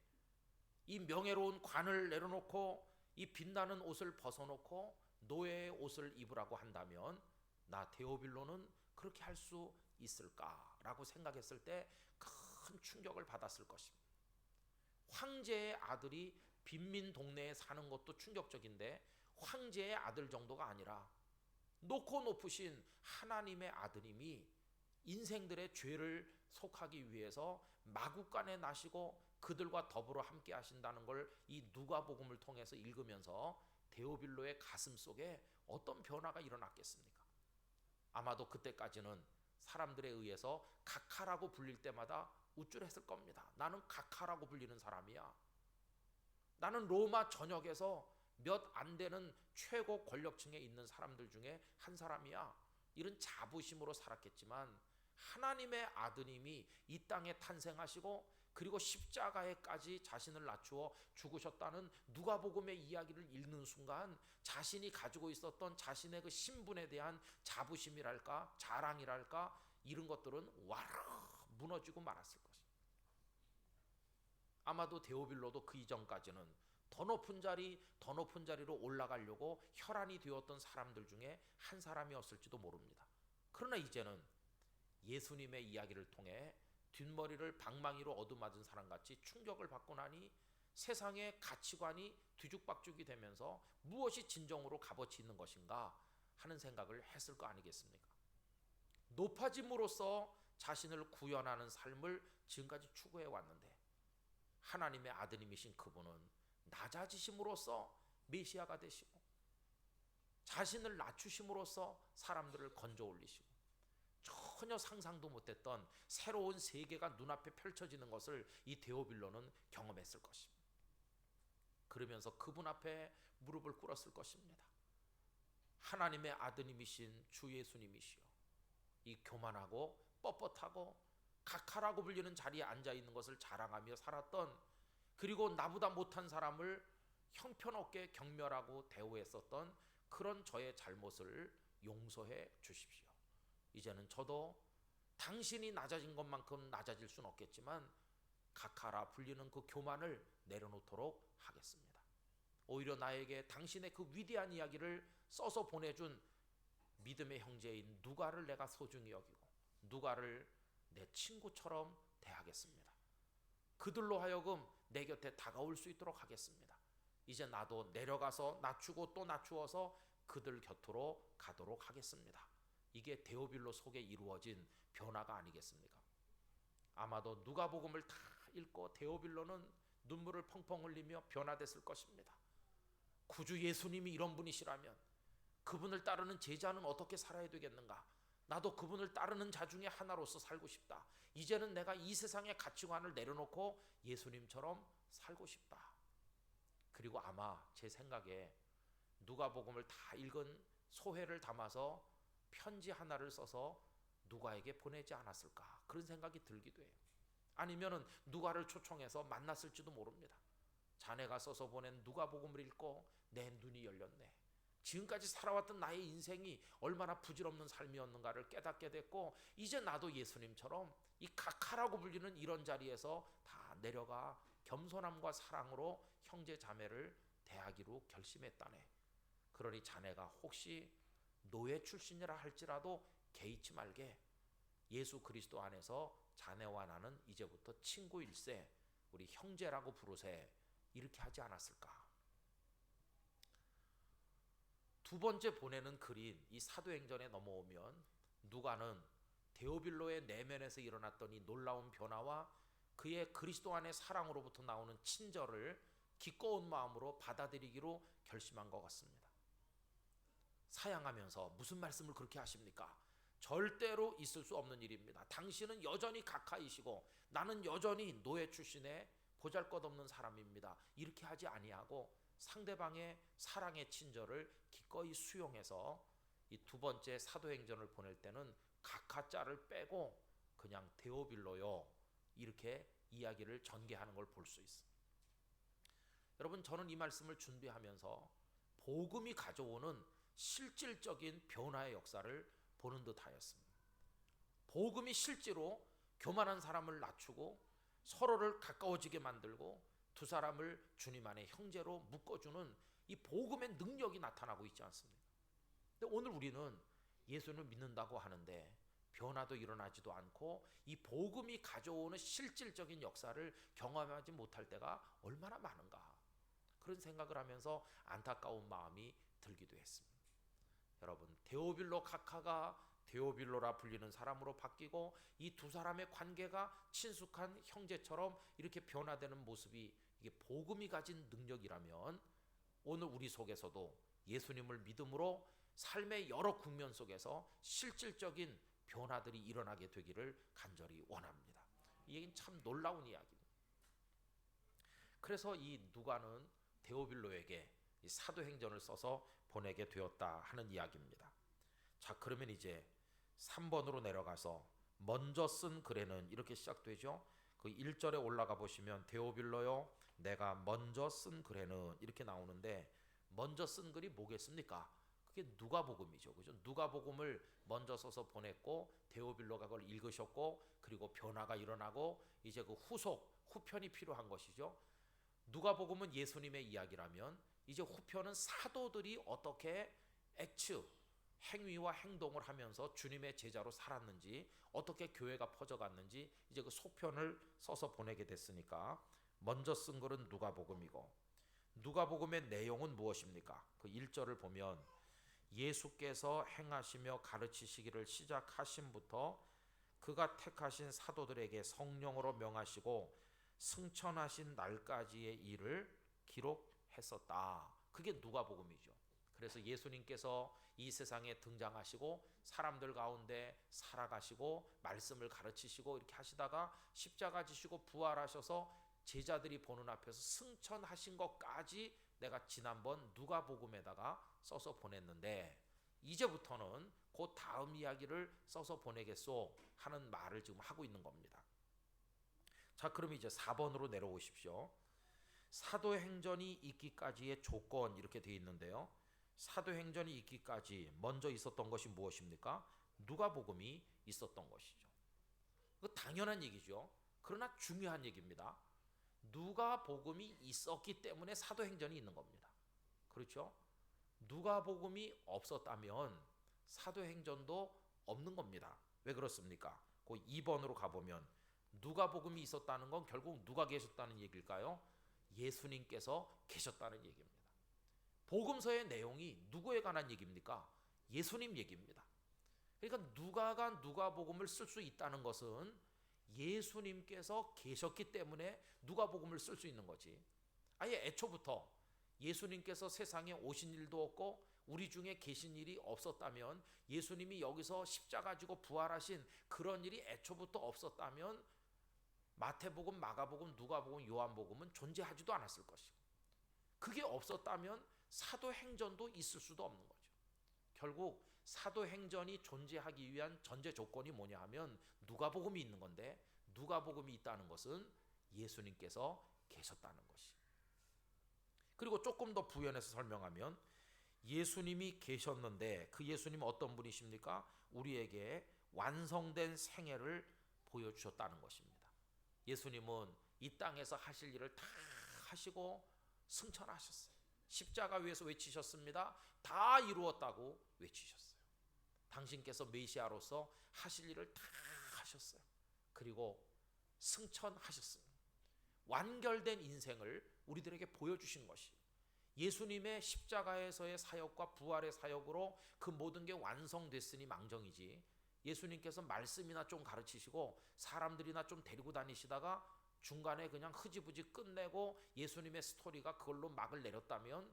이 명예로운 관을 내려놓고 이 빛나는 옷을 벗어놓고 노예의 옷을 입으라고 한다면 나 데오빌로는 그렇게 할 수 있을까라고 생각했을 때 큰 충격을 받았을 것입니다. 황제의 아들이 빈민 동네에 사는 것도 충격적인데 황제의 아들 정도가 아니라 높고 높으신 하나님의 아드님이 인생들의 죄를 속하기 위해서 마구간에 나시고 그들과 더불어 함께 하신다는 걸 이 누가복음을 통해서 읽으면서 데오빌로의 가슴 속에 어떤 변화가 일어났겠습니까? 아마도 그때까지는 사람들에 의해서 각하라고 불릴 때마다 우쭐했을 겁니다. 나는 각하라고 불리는 사람이야. 나는 로마 전역에서 몇 안 되는 최고 권력층에 있는 사람들 중에 한 사람이야. 이런 자부심으로 살았겠지만 하나님의 아드님이 이 땅에 탄생하시고 그리고 십자가에까지 자신을 낮추어 죽으셨다는 누가복음의 이야기를 읽는 순간 자신이 가지고 있었던 자신의 그 신분에 대한 자부심이랄까 자랑이랄까 이런 것들은 와르르 무너지고 말았을 것입니다. 아마도 데오빌로도 그 이전까지는 더 높은 자리로 올라가려고 혈안이 되었던 사람들 중에 한 사람이었을지도 모릅니다. 그러나 이제는 예수님의 이야기를 통해 뒷머리를 방망이로 얻어맞은 사람같이 충격을 받고 나니 세상의 가치관이 뒤죽박죽이 되면서 무엇이 진정으로 값어치 있는 것인가 하는 생각을 했을 거 아니겠습니까? 높아짐으로써 자신을 구현하는 삶을 지금까지 추구해 왔는데 하나님의 아드님이신 그분은 낮아지심으로써 메시아가 되시고 자신을 낮추심으로써 사람들을 건져 올리시고 전혀 상상도 못했던 새로운 세계가 눈앞에 펼쳐지는 것을 이 데오빌로는 경험했을 것입니다. 그러면서 그분 앞에 무릎을 꿇었을 것입니다. 하나님의 아드님이신 주 예수님이시여, 이 교만하고 뻣뻣하고 각하라고 불리는 자리에 앉아있는 것을 자랑하며 살았던, 그리고 나보다 못한 사람을 형편없게 경멸하고 대우했었던 그런 저의 잘못을 용서해 주십시오. 이제는 저도 당신이 낮아진 것만큼 낮아질 수는 없겠지만 각하라 불리는 그 교만을 내려놓도록 하겠습니다. 오히려 나에게 당신의 그 위대한 이야기를 써서 보내준 믿음의 형제인 누가를 내가 소중히 여기고 누가를 내 친구처럼 대하겠습니다. 그들로 하여금 내 곁에 다가올 수 있도록 하겠습니다. 이제 나도 내려가서 낮추고 또 낮추어서 그들 곁으로 가도록 하겠습니다. 이게 데오빌로 속에 이루어진 변화가 아니겠습니까? 아마도 누가복음을 다 읽고 데오빌로는 눈물을 펑펑 흘리며 변화됐을 것입니다. 구주 예수님이 이런 분이시라면 그분을 따르는 제자는 어떻게 살아야 되겠는가? 나도 그분을 따르는 자 중에 하나로서 살고 싶다. 이제는 내가 이 세상의 가치관을 내려놓고 예수님처럼 살고 싶다. 그리고 아마 제 생각에 누가복음을 다 읽은 소회를 담아서 편지 하나를 써서 누가에게 보내지 않았을까 그런 생각이 들기도 해요. 아니면은 누가를 초청해서 만났을지도 모릅니다. 자네가 써서 보낸 누가복음을 읽고 내 눈이 열렸네. 지금까지 살아왔던 나의 인생이 얼마나 부질없는 삶이었는가를 깨닫게 됐고 이제 나도 예수님처럼 이 각하라고 불리는 이런 자리에서 다 내려가 겸손함과 사랑으로 형제 자매를 대하기로 결심했다네. 그러니 자네가 혹시 노예 출신이라 할지라도 개의치 말게. 예수 그리스도 안에서 자네와 나는 이제부터 친구일세. 우리 형제라고 부르세. 이렇게 하지 않았을까? 두 번째 보내는 글인 이 사도행전에 넘어오면 누가는 데오빌로의 내면에서 일어났던 이 놀라운 변화와 그의 그리스도 안의 사랑으로부터 나오는 친절을 기꺼운 마음으로 받아들이기로 결심한 것 같습니다. 사양하면서 무슨 말씀을 그렇게 하십니까? 절대로 있을 수 없는 일입니다. 당신은 여전히 각하이시고 나는 여전히 노예 출신의 보잘것없는 사람입니다. 이렇게 하지 아니하고 상대방의 사랑의 친절을 기꺼이 수용해서 이 두 번째 사도행전을 보낼 때는 각하자를 빼고 그냥 데오빌로요 이렇게 이야기를 전개하는 걸 볼 수 있습니다. 여러분, 저는 이 말씀을 준비하면서 복음이 가져오는 실질적인 변화의 역사를 보는 듯 하였습니다. 복음이 실제로 교만한 사람을 낮추고 서로를 가까워지게 만들고 두 사람을 주님 안에 형제로 묶어주는 이 복음의 능력이 나타나고 있지 않습니까? 근데 오늘 우리는 예수를 믿는다고 하는데 변화도 일어나지도 않고 이 복음이 가져오는 실질적인 역사를 경험하지 못할 때가 얼마나 많은가, 그런 생각을 하면서 안타까운 마음이 들기도 했습니다. 여러분, 데오빌로 각하가 데오빌로라 불리는 사람으로 바뀌고 이 두 사람의 관계가 친숙한 형제처럼 이렇게 변화되는 모습이 이게 복음이 가진 능력이라면 오늘 우리 속에서도 예수님을 믿음으로 삶의 여러 국면 속에서 실질적인 변화들이 일어나게 되기를 간절히 원합니다. 이 얘기는 참 놀라운 이야기입니다. 그래서 이 누가는 데오빌로에게 이 사도행전을 써서 보내게 되었다 하는 이야기입니다. 자, 그러면 이제 3번으로 내려가서 먼저 쓴 글에는 이렇게 시작되죠. 그 1절에 올라가 보시면 데오빌로요 내가 먼저 쓴 글에는 이렇게 나오는데 먼저 쓴 글이 뭐겠습니까? 그게 누가복음이죠. 그죠? 누가복음을 먼저 써서 보냈고 데오빌로가 그걸 읽으셨고 그리고 변화가 일어나고 이제 그 후편이 필요한 것이죠. 누가복음은 예수님의 이야기라면 이제 후편은 사도들이 어떻게 행위와 행동을 하면서 주님의 제자로 살았는지, 어떻게 교회가 퍼져갔는지 이제 그 소편을 써서 보내게 됐으니까 먼저 쓴 글은 누가복음이고, 누가복음의 내용은 무엇입니까? 그 1절을 보면 예수께서 행하시며 가르치시기를 시작하심부터 그가 택하신 사도들에게 성령으로 명하시고 승천하신 날까지의 일을 기록했었다. 그게 누가복음이죠. 그래서 예수님께서 이 세상에 등장하시고 사람들 가운데 살아가시고 말씀을 가르치시고 이렇게 하시다가 십자가 지시고 부활하셔서 제자들이 보는 앞에서 승천하신 것까지 내가 지난번 누가복음에다가 써서 보냈는데 이제부터는 그 다음 이야기를 써서 보내겠소 하는 말을 지금 하고 있는 겁니다. 자, 그럼 이제 4번으로 내려오십시오. 사도행전이 있기까지의 조건 이렇게 되어 있는데요. 사도행전이 있기까지 먼저 있었던 것이 무엇입니까? 누가복음이 있었던 것이죠. 그 당연한 얘기죠. 그러나 중요한 얘기입니다. 누가복음이 있었기 때문에 사도행전이 있는 겁니다. 그렇죠? 누가복음이 없었다면 사도행전도 없는 겁니다. 왜 그렇습니까? 그 2번으로 가보면 누가복음이 있었다는 건 결국 누가 계셨다는 얘기일까요? 예수님께서 계셨다는 얘기입니다. 복음서의 내용이 누구에 관한 얘기입니까? 예수님 얘기입니다. 그러니까 누가가 누가복음을 쓸 수 있다는 것은 예수님께서 계셨기 때문에 누가복음을 쓸 수 있는 거지. 아예 애초부터 예수님께서 세상에 오신 일도 없고 우리 중에 계신 일이 없었다면, 예수님이 여기서 십자가 지고 부활하신 그런 일이 애초부터 없었다면 마태복음, 마가복음, 누가복음, 요한복음은 존재하지도 않았을 것이고, 그게 없었다면 사도행전도 있을 수도 없는 거죠. 결국 사도행전이 존재하기 위한 전제 조건이 뭐냐 하면 누가복음이 있는 건데, 누가복음이 있다는 것은 예수님께서 계셨다는 것이. 그리고 조금 더 부연해서 설명하면 예수님이 계셨는데 그 예수님은 어떤 분이십니까? 우리에게 완성된 생애를 보여주셨다는 것입니다. 예수님은 이 땅에서 하실 일을 다 하시고 승천하셨어요. 십자가 위에서 외치셨습니다. 다 이루었다고 외치셨어요. 당신께서 메시아로서 하실 일을 다 하셨어요. 그리고 승천하셨어요. 완결된 인생을 우리들에게 보여주신 것이, 예수님의 십자가에서의 사역과 부활의 사역으로 그 모든 게 완성됐으니 망정이지, 예수님께서 말씀이나 좀 가르치시고 사람들이나 좀 데리고 다니시다가 중간에 그냥 흐지부지 끝내고 예수님의 스토리가 그걸로 막을 내렸다면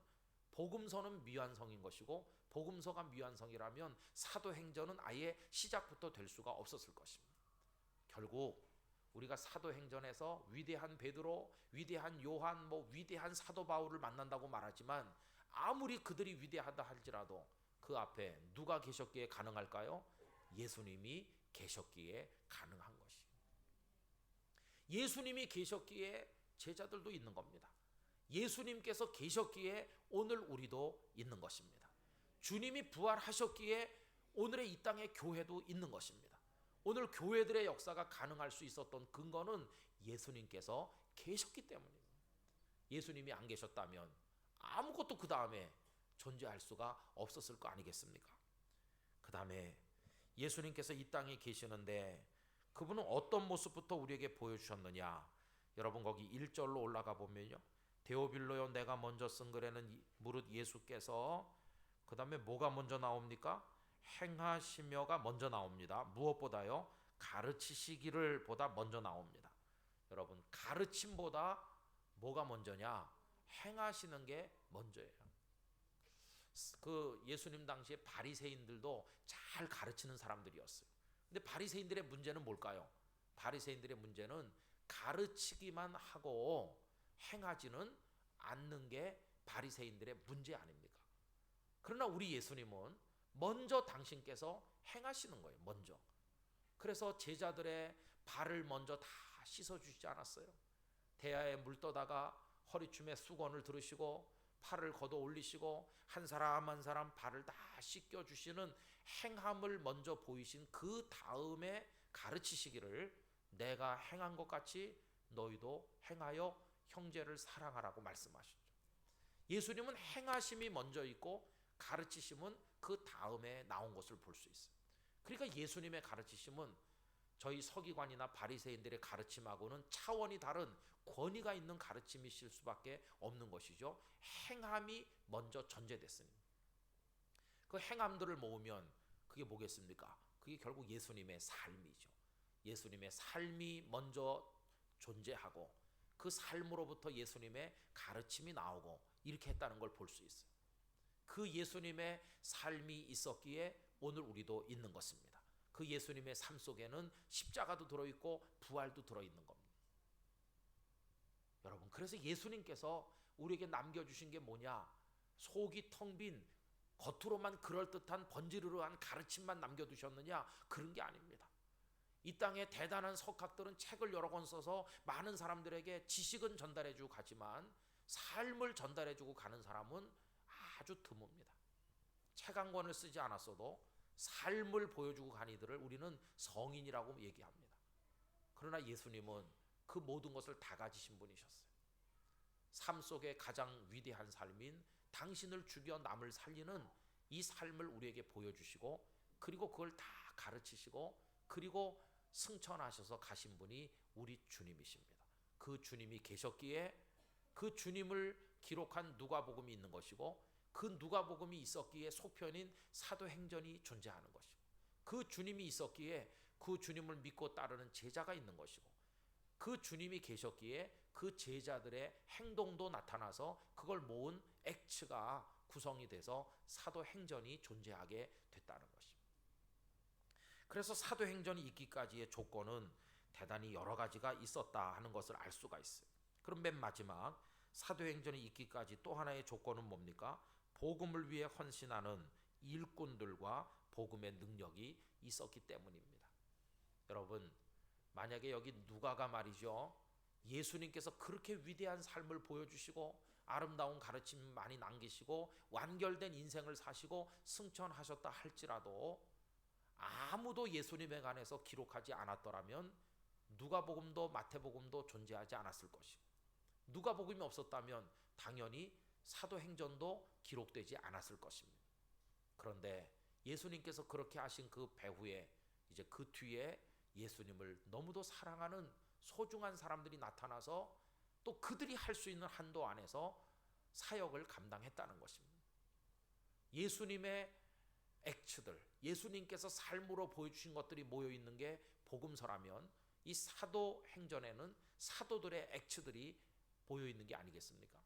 복음서는 미완성인 것이고, 복음서가 미완성이라면 사도행전은 아예 시작부터 될 수가 없었을 것입니다. 결국 우리가 사도행전에서 위대한 베드로, 위대한 요한, 위대한 사도 바울을 만난다고 말하지만 아무리 그들이 위대하다 할지라도 그 앞에 누가 계셨기에 가능할까요? 예수님이 계셨기에 가능한 것이. 예수님이 계셨기에 제자들도 있는 겁니다. 예수님께서 계셨기에 오늘 우리도 있는 것입니다. 주님이 부활하셨기에 오늘의 이 땅의 교회도 있는 것입니다. 오늘 교회들의 역사가 가능할 수 있었던 근거는 예수님께서 계셨기 때문입니다. 예수님이 안 계셨다면 아무것도 그 다음에 존재할 수가 없었을 거 아니겠습니까? 그 다음에 예수님께서 이 땅에 계시는데 그분은 어떤 모습부터 우리에게 보여주셨느냐? 여러분 거기 1절로 올라가 보면요, 데오빌로요 내가 먼저 쓴 글에는 무릇 예수께서, 그 다음에 뭐가 먼저 나옵니까? 행하시며가 먼저 나옵니다. 무엇보다요? 가르치시기를 보다 먼저 나옵니다. 여러분 가르침보다 뭐가 먼저냐? 행하시는 게 먼저예요. 그 예수님 당시에 바리새인들도 잘 가르치는 사람들이었어요. 근데 바리새인들의 문제는 뭘까요? 바리새인들의 문제는 가르치기만 하고 행하지는 않는 게 바리새인들의 문제 아닙니까? 그러나 우리 예수님은 먼저 당신께서 행하시는 거예요. 먼저. 그래서 제자들의 발을 먼저 다 씻어주시지 않았어요? 대야에 물 떠다가 허리춤에 수건을 들으시고 팔을 걷어 올리시고 한 사람 한 사람 발을 다 씻겨주시는 행함을 먼저 보이신 그 다음에 가르치시기를 내가 행한 것 같이 너희도 행하여 형제를 사랑하라고 말씀하셨죠. 예수님은 행하심이 먼저 있고 가르치심은 그 다음에 나온 것을 볼 수 있어요. 그러니까 예수님의 가르치심은 저희 서기관이나 바리새인들의 가르침하고는 차원이 다른 권위가 있는 가르침이실 수밖에 없는 것이죠. 행함이 먼저 전제됐으니. 그 행함들을 모으면 그게 뭐겠습니까? 그게 결국 예수님의 삶이죠. 예수님의 삶이 먼저 존재하고 그 삶으로부터 예수님의 가르침이 나오고 이렇게 했다는 걸 볼 수 있어요. 그 예수님의 삶이 있었기에 오늘 우리도 있는 것입니다. 그 예수님의 삶 속에는 십자가도 들어있고 부활도 들어있는 겁니다. 여러분 그래서 예수님께서 우리에게 남겨주신 게 뭐냐? 속이 텅 빈 겉으로만 그럴듯한 번지르르한 가르침만 남겨두셨느냐? 그런 게 아닙니다. 이 땅에 대단한 석학들은 책을 여러 권 써서 많은 사람들에게 지식은 전달해주고 가지만 삶을 전달해주고 가는 사람은 아주 드뭅니다. 책 한 권을 쓰지 않았어도 삶을 보여주고 간 이들을 우리는 성인이라고 얘기합니다. 그러나 예수님은 그 모든 것을 다 가지신 분이셨어요. 삶 속에 가장 위대한 삶인 당신을 죽여 남을 살리는 이 삶을 우리에게 보여주시고 그리고 그걸 다 가르치시고 그리고 승천하셔서 가신 분이 우리 주님이십니다. 그 주님이 계셨기에 그 주님을 기록한 누가복음이 있는 것이고 그 누가복음이 있었기에 속편인 사도행전이 존재하는 것이고 그 주님이 있었기에 그 주님을 믿고 따르는 제자가 있는 것이고 그 주님이 계셨기에 그 제자들의 행동도 나타나서 그걸 모은 액츠가 구성이 돼서 사도행전이 존재하게 됐다는 것입니다. 그래서 사도행전이 있기까지의 조건은 대단히 여러 가지가 있었다 하는 것을 알 수가 있어요. 그럼 맨 마지막 사도행전이 있기까지 또 하나의 조건은 뭡니까? 복음을 위해 헌신하는 일꾼들과 복음의 능력이 있었기 때문입니다. 여러분, 만약에 여기 누가가 말이죠, 예수님께서 그렇게 위대한 삶을 보여주시고 아름다운 가르침 많이 남기시고 완결된 인생을 사시고 승천하셨다 할지라도 아무도 예수님에 관해서 기록하지 않았더라면 누가복음도 마태복음도 존재하지 않았을 것이고, 누가복음이 없었다면 당연히 사도행전도 기록되지 않았을 것입니다. 그런데 예수님께서 그렇게 하신 그 배후에 이제 그 뒤에 예수님을 너무도 사랑하는 소중한 사람들이 나타나서 또 그들이 할 수 있는 한도 안에서 사역을 감당했다는 것입니다. 예수님의 액츠들, 예수님께서 삶으로 보여주신 것들이 모여있는 게 복음서라면 이 사도행전에는 사도들의 액츠들이 모여있는 게 아니겠습니까?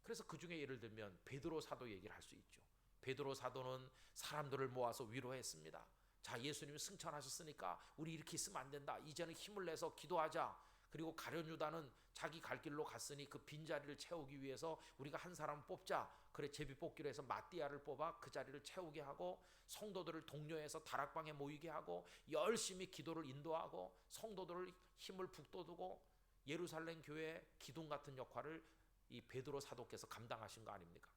그래서 그 중에 예를 들면 베드로 사도 얘기를 할 수 있죠. 베드로 사도는 사람들을 모아서 위로했습니다. 자, 예수님이 승천하셨으니까 우리 이렇게 있으면 안 된다. 이제는 힘을 내서 기도하자. 그리고 가룟 유다는 자기 갈 길로 갔으니 그 빈자리를 채우기 위해서 우리가 한 사람 뽑자. 그래, 제비 뽑기로 해서 마띠아를 뽑아 그 자리를 채우게 하고 성도들을 독려해서 다락방에 모이게 하고 열심히 기도를 인도하고 성도들을 힘을 북돋우고 예루살렘 교회의 기둥 같은 역할을 이 베드로 사도께서 감당하신 거 아닙니까?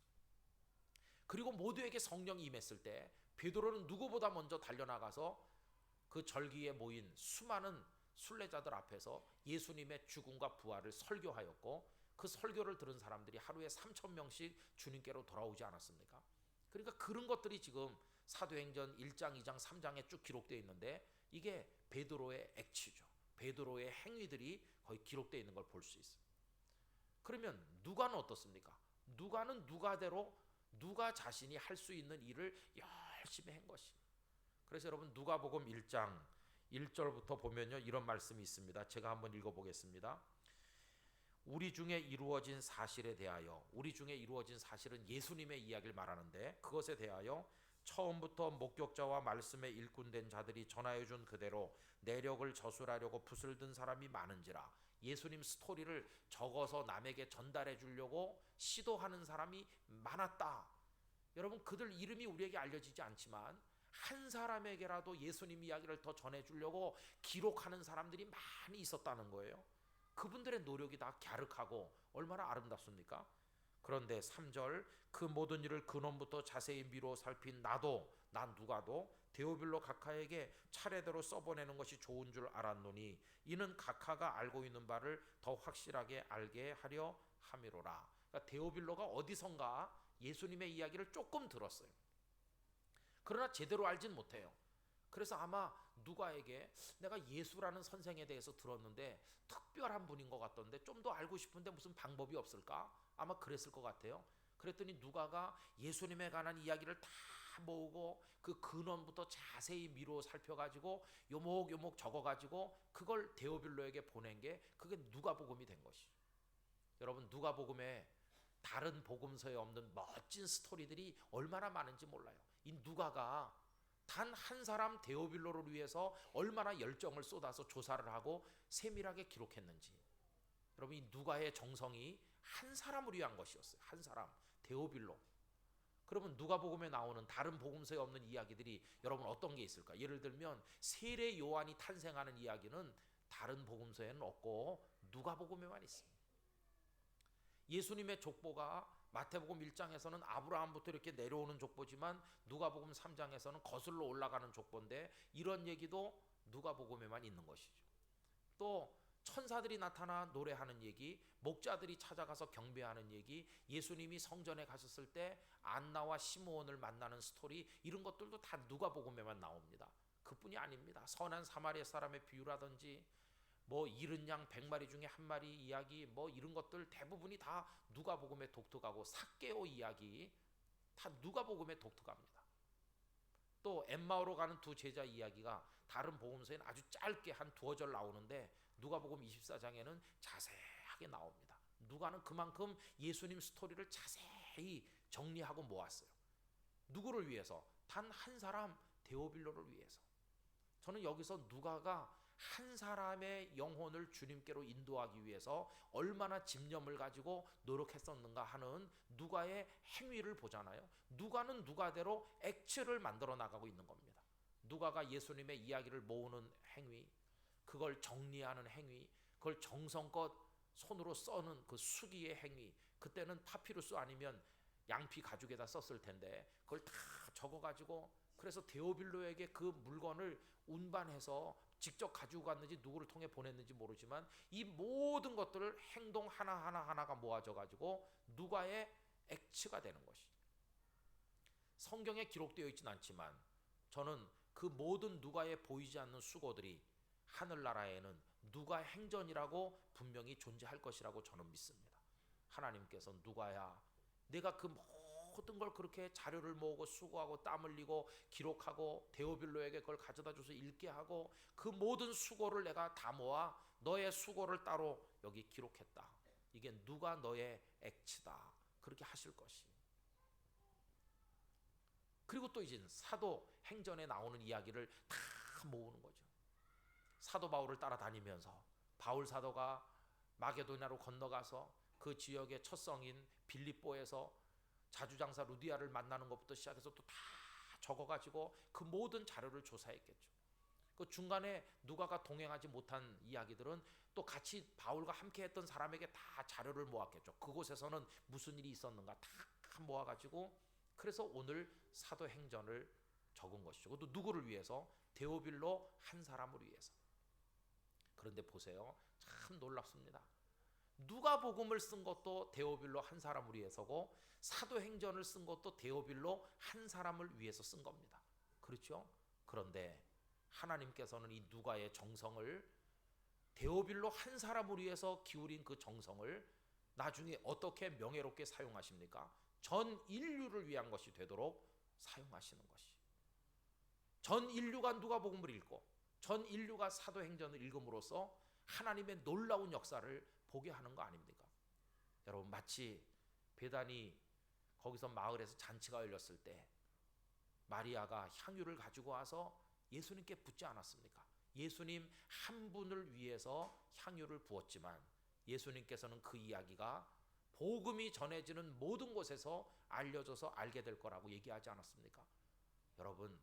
그리고 모두에게 성령이 임했을 때 베드로는 누구보다 먼저 달려나가서 그 절기에 모인 수많은 순례자들 앞에서 예수님의 죽음과 부활을 설교하였고, 그 설교를 들은 사람들이 하루에 3,000명씩 주님께로 돌아오지 않았습니까? 그러니까 그런 것들이 지금 사도행전 1장, 2장, 3장에 쭉 기록되어 있는데 이게 베드로의 액치죠. 베드로의 행위들이 거의 기록되어 있는 걸 볼 수 있어요. 그러면 누가는 어떻습니까? 누가는 누가대로 누가 자신이 할 수 있는 일을 열심히 한 것입니다. 그래서 여러분 누가복음 1장 1절부터 보면요, 이런 말씀이 있습니다. 제가 한번 읽어보겠습니다. 우리 중에 이루어진 사실에 대하여, 우리 중에 이루어진 사실은 예수님의 이야기를 말하는데 그것에 대하여 처음부터 목격자와 말씀에 일꾼된 자들이 전하여 준 그대로 내력을 저술하려고 붓을 든 사람이 많은지라. 예수님 스토리를 적어서 남에게 전달해 주려고 시도하는 사람이 많았다. 여러분, 그들 이름이 우리에게 알려지지 않지만 한 사람에게라도 예수님 이야기를 더 전해주려고 기록하는 사람들이 많이 있었다는 거예요. 그분들의 노력이 다 갸륵하고 얼마나 아름답습니까? 그런데 3절, 그 모든 일을 근원부터 자세히 미루어 살핀 난 누가도 데오빌로 각하에게 차례대로 써보내는 것이 좋은 줄 알았노니 이는 각하가 알고 있는 바를 더 확실하게 알게 하려 함이로라. 그러니까 데오빌로가 어디선가 예수님의 이야기를 조금 들었어요. 그러나 제대로 알진 못해요. 그래서 아마 누가에게 내가 예수라는 선생에 대해서 들었는데 특별한 분인 것 같던데 좀 더 알고 싶은데 무슨 방법이 없을까? 아마 그랬을 것 같아요. 그랬더니 누가가 예수님에 관한 이야기를 다 모으고 그 근원부터 자세히 미루어 살펴가지고 요목요목 적어가지고 그걸 데오빌로에게 보낸 게 그게 누가복음이 된 것이죠. 여러분, 누가복음에 다른 복음서에 없는 멋진 스토리들이 얼마나 많은지 몰라요. 이 누가가 단 한 사람 데오빌로를 위해서 얼마나 열정을 쏟아서 조사를 하고 세밀하게 기록했는지. 여러분, 이 누가의 정성이 한 사람을 위한 것이었어요. 한 사람, 데오빌로. 그러면 누가복음에 나오는 다른 복음서에 없는 이야기들이 여러분 어떤 게 있을까? 예를 들면 세례 요한이 탄생하는 이야기는 다른 복음서에는 없고 누가복음에만 있습니다. 예수님의 족보가 마태복음 1장에서는 아브라함부터 이렇게 내려오는 족보지만 누가복음 3장에서는 거슬러 올라가는 족보인데 이런 얘기도 누가복음에만 있는 것이죠. 또 천사들이 나타나 노래하는 얘기, 목자들이 찾아가서 경배하는 얘기, 예수님이 성전에 가셨을 때 안나와 시므온을 만나는 스토리, 이런 것들도 다 누가복음에만 나옵니다. 그뿐이 아닙니다. 선한 사마리아 사람의 비유라든지 뭐 잃은 양 100마리 중에 한 마리 이야기, 뭐 이런 것들 대부분이 다 누가복음에 독특하고 삭개오 이야기 다 누가복음에 독특합니다. 또 엠마오로 가는 두 제자 이야기가 다른 복음서에는 아주 짧게 한 두어 절 나오는데 누가복음 24장에는 자세하게 나옵니다. 누가는 그만큼 예수님 스토리를 자세히 정리하고 모았어요. 누구를 위해서? 단 한 사람 데오빌로를 위해서. 저는 여기서 누가가 한 사람의 영혼을 주님께로 인도하기 위해서 얼마나 집념을 가지고 노력했었는가 하는 누가의 행위를 보잖아요. 누가는 누가대로 액츠를 만들어 나가고 있는 겁니다. 누가가 예수님의 이야기를 모으는 행위, 그걸 정리하는 행위, 그걸 정성껏 손으로 써는 그 수기의 행위, 그때는 파피루스 아니면 양피 가죽에다 썼을 텐데 그걸 다 적어가지고, 그래서 데오빌로에게 그 물건을 운반해서 직접 가지고 갔는지 누구를 통해 보냈는지 모르지만 이 모든 것들을 행동 하나하나가 모아져 가지고 누가의 액츠가 되는 것이죠. 성경에 기록되어 있지는 않지만 저는 그 모든 누가에 보이지 않는 수고들이 하늘나라에는 누가 행전이라고 분명히 존재할 것이라고 저는 믿습니다. 하나님께서 누가야, 내가 그 모든 걸 그렇게 자료를 모으고 수고하고 땀 흘리고 기록하고 데오빌로에게 그걸 가져다 줘서 읽게 하고 그 모든 수고를 내가 다 모아 너의 수고를 따로 여기 기록했다. 이게 누가 너의 액치다. 그렇게 하실 것이. 그리고 또 이제 사도 행전에 나오는 이야기를 다 모으는 거죠. 사도 바울을 따라다니면서 바울 사도가 마게도냐로 건너가서 그 지역의 첫 성인 빌립보에서 자주장사 루디아를 만나는 것부터 시작해서 또 다 적어가지고 그 모든 자료를 조사했겠죠. 그 중간에 누가가 동행하지 못한 이야기들은 또 같이 바울과 함께 했던 사람에게 다 자료를 모았겠죠. 그곳에서는 무슨 일이 있었는가 다 모아가지고, 그래서 오늘 사도행전을 적은 것이죠. 그것도 누구를 위해서? 데오빌로 한 사람을 위해서. 그런데 보세요, 참 놀랍습니다. 누가복음을 쓴 것도 데오빌로 한 사람을 위해서고 사도행전을 쓴 것도 데오빌로 한 사람을 위해서 쓴 겁니다. 그렇죠? 그런데 하나님께서는 이 누가의 정성을, 데오빌로 한 사람을 위해서 기울인 그 정성을 나중에 어떻게 명예롭게 사용하십니까? 전 인류를 위한 것이 되도록 사용하시는 것이. 전 인류가 누가복음을 읽고 전 인류가 사도행전을 읽음으로써 하나님의 놀라운 역사를 보게 하는 거 아닙니까? 여러분, 마치 베다니 거기서 마을에서 잔치가 열렸을 때 마리아가 향유를 가지고 와서 예수님께 붓지 않았습니까? 예수님 한 분을 위해서 향유를 부었지만 예수님께서는 그 이야기가 복음이 전해지는 모든 곳에서 알려져서 알게 될 거라고 얘기하지 않았습니까? 여러분,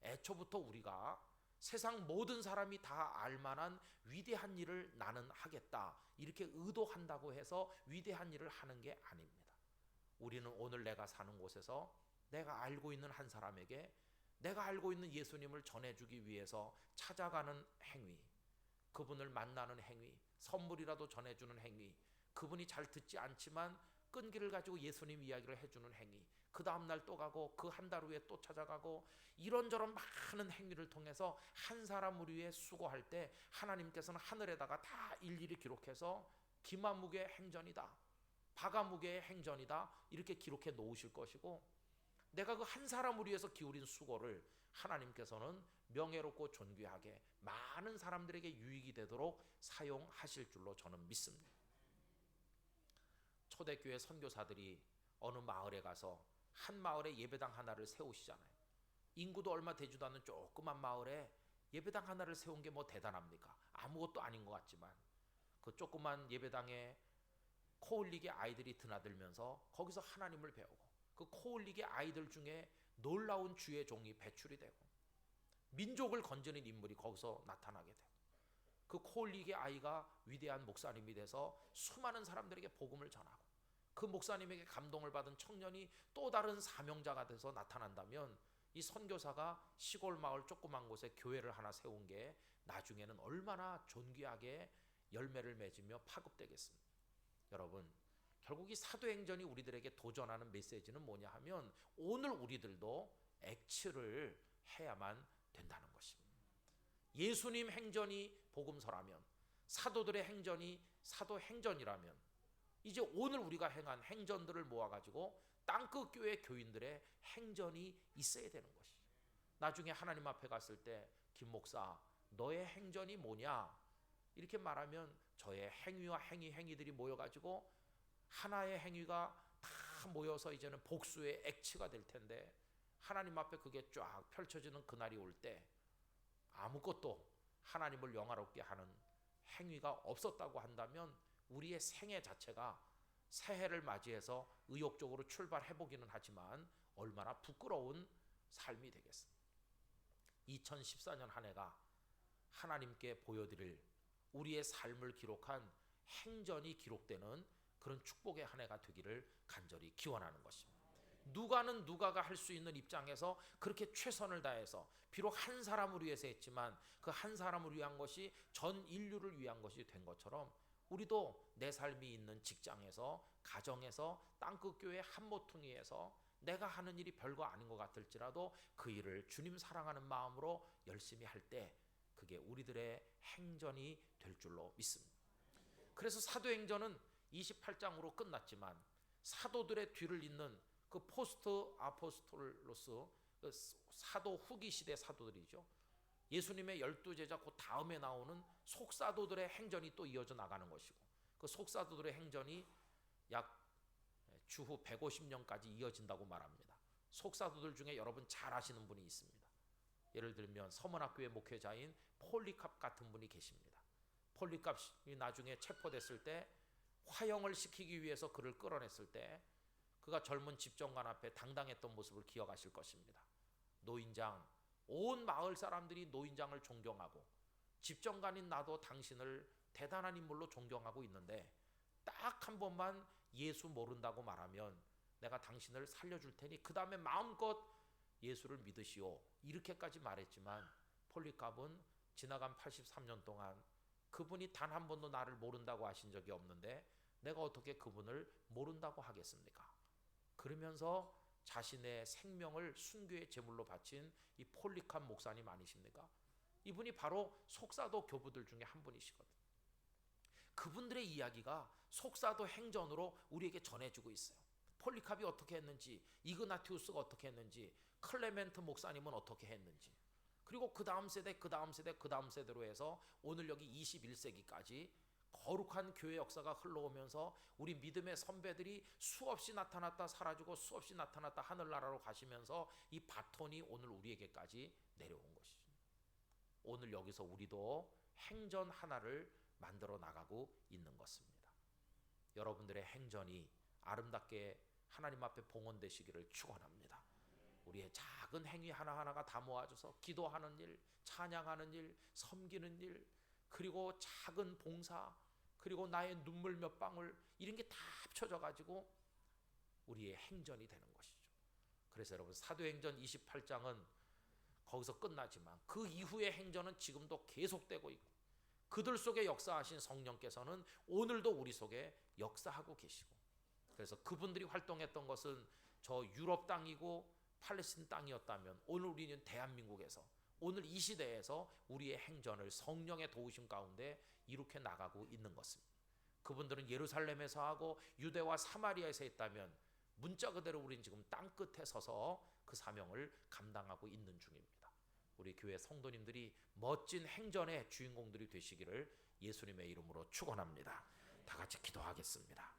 애초부터 우리가 세상 모든 사람이 다 알만한 위대한 일을 나는 하겠다 이렇게 의도한다고 해서 위대한 일을 하는 게 아닙니다. 우리는 오늘 내가 사는 곳에서 내가 알고 있는 한 사람에게 내가 알고 있는 예수님을 전해주기 위해서 찾아가는 행위, 그분을 만나는 행위, 선물이라도 전해주는 행위, 그분이 잘 듣지 않지만 끈기를 가지고 예수님 이야기를 해주는 행위, 그 다음날 또 가고 그 한 달 후에 또 찾아가고, 이런저런 많은 행위를 통해서 한 사람을 위해 수고할 때 하나님께서는 하늘에다가 다 일일이 기록해서 기마무게 행전이다, 바가무게의 행전이다 이렇게 기록해 놓으실 것이고, 내가 그 한 사람을 위해서 기울인 수고를 하나님께서는 명예롭고 존귀하게 많은 사람들에게 유익이 되도록 사용하실 줄로 저는 믿습니다. 초대교회 선교사들이 어느 마을에 가서 한 마을에 예배당 하나를 세우시잖아요. 인구도 얼마 되지도 않는 조그만 마을에 예배당 하나를 세운 게 뭐 대단합니까? 아무것도 아닌 것 같지만 그 조그만 예배당에 코올릭의 아이들이 드나들면서 거기서 하나님을 배우고, 그 코올릭의 아이들 중에 놀라운 주의 종이 배출이 되고 민족을 건지는 인물이 거기서 나타나게 되고, 그 코올릭의 아이가 위대한 목사님이 돼서 수많은 사람들에게 복음을 전하고, 그 목사님에게 감동을 받은 청년이 또 다른 사명자가 돼서 나타난다면 이 선교사가 시골 마을 조그만 곳에 교회를 하나 세운 게 나중에는 얼마나 존귀하게 열매를 맺으며 파급되겠습니까? 여러분, 결국 이 사도행전이 우리들에게 도전하는 메시지는 뭐냐 하면 오늘 우리들도 액츠를 해야만 된다는 것입니다. 예수님 행전이 복음서라면, 사도들의 행전이 사도행전이라면 이제 오늘 우리가 행한 행전들을 모아가지고 땅끝 교회 교인들의 행전이 있어야 되는 것이. 나중에 하나님 앞에 갔을 때 김 목사 너의 행전이 뭐냐 이렇게 말하면 저의 행위와 행위들이 모여가지고 하나의 행위가 다 모여서 이제는 복수의 액치가 될 텐데, 하나님 앞에 그게 쫙 펼쳐지는 그날이 올 때 아무것도 하나님을 영화롭게 하는 행위가 없었다고 한다면 우리의 생애 자체가 새해를 맞이해서 의욕적으로 출발해보기는 하지만 얼마나 부끄러운 삶이 되겠습니까? 2014년 한 해가 하나님께 보여드릴 우리의 삶을 기록한 행전이 기록되는 그런 축복의 한 해가 되기를 간절히 기원하는 것입니다. 누가는 누가가 할 수 있는 입장에서 그렇게 최선을 다해서 비록 한 사람을 위해서 했지만 그 한 사람을 위한 것이 전 인류를 위한 것이 된 것처럼 우리도 내 삶이 있는 직장에서, 가정에서, 땅끝교회 한 모퉁이에서 내가 하는 일이 별거 아닌 것 같을지라도 그 일을 주님 사랑하는 마음으로 열심히 할 때 그게 우리들의 행전이 될 줄로 믿습니다. 그래서 사도행전은 28장으로 끝났지만 사도들의 뒤를 잇는 그 포스트 아포스톨로스, 그 사도 후기 시대 사도들이죠. 예수님의 12제자 그 다음에 나오는 속사도들의 행전이 또 이어져 나가는 것이고, 그 속사도들의 행전이 약 주후 150년까지 이어진다고 말합니다. 속사도들 중에 여러분 잘 아시는 분이 있습니다. 예를 들면 서문학교의 목회자인 폴리캅 같은 분이 계십니다. 폴리캅이 나중에 체포됐을 때 화형을 시키기 위해서 그를 끌어냈을 때 그가 젊은 집정관 앞에 당당했던 모습을 기억하실 것입니다. 노인장, 온 마을 사람들이 노인장을 존경하고 집정관인 나도 당신을 대단한 인물로 존경하고 있는데 딱 한 번만 예수 모른다고 말하면 내가 당신을 살려줄 테니 그 다음에 마음껏 예수를 믿으시오, 이렇게까지 말했지만 폴리캅은 지나간 83년 동안 그분이 단 한 번도 나를 모른다고 하신 적이 없는데 내가 어떻게 그분을 모른다고 하겠습니까? 그러면서 자신의 생명을 순교의 제물로 바친 이 폴리캅 목사님 아니십니까? 이분이 바로 속사도 교부들 중에 한 분이시거든요. 그분들의 이야기가 속사도 행전으로 우리에게 전해지고 있어요. 폴리캅이 어떻게 했는지, 이그나티우스가 어떻게 했는지, 클레멘트 목사님은 어떻게 했는지, 그리고 그 다음 세대, 그 다음 세대, 그 다음 세대로 해서 오늘 여기 21세기까지 거룩한 교회 역사가 흘러오면서 우리 믿음의 선배들이 수없이 나타났다 사라지고 수없이 나타났다 하늘나라로 가시면서 이 바톤이 오늘 우리에게까지 내려온 것이죠. 오늘 여기서 우리도 행전 하나를 만들어 나가고 있는 것입니다. 여러분들의 행전이 아름답게 하나님 앞에 봉헌되시기를 축원합니다. 우리의 작은 행위 하나하나가 다 모아져서 기도하는 일, 찬양하는 일, 섬기는 일, 그리고 작은 봉사, 그리고 나의 눈물 몇 방울, 이런 게 다 합쳐져 가지고 우리의 행전이 되는 것이죠. 그래서 여러분 사도행전 28장은 거기서 끝나지만 그 이후의 행전은 지금도 계속되고 있고 그들 속에 역사하신 성령께서는 오늘도 우리 속에 역사하고 계시고, 그래서 그분들이 활동했던 것은 저 유럽 땅이고 팔레스틴 땅이었다면 오늘 우리는 대한민국에서 오늘 이 시대에서 우리의 행전을 성령의 도우심 가운데 이렇게 나가고 있는 것입니다. 그분들은 예루살렘에서 하고 유대와 사마리아에서 했다면 문자 그대로 우리는 지금 땅끝에 서서 그 사명을 감당하고 있는 중입니다. 우리 교회 성도님들이 멋진 행전의 주인공들이 되시기를 예수님의 이름으로 축원합니다. 다 같이 기도하겠습니다.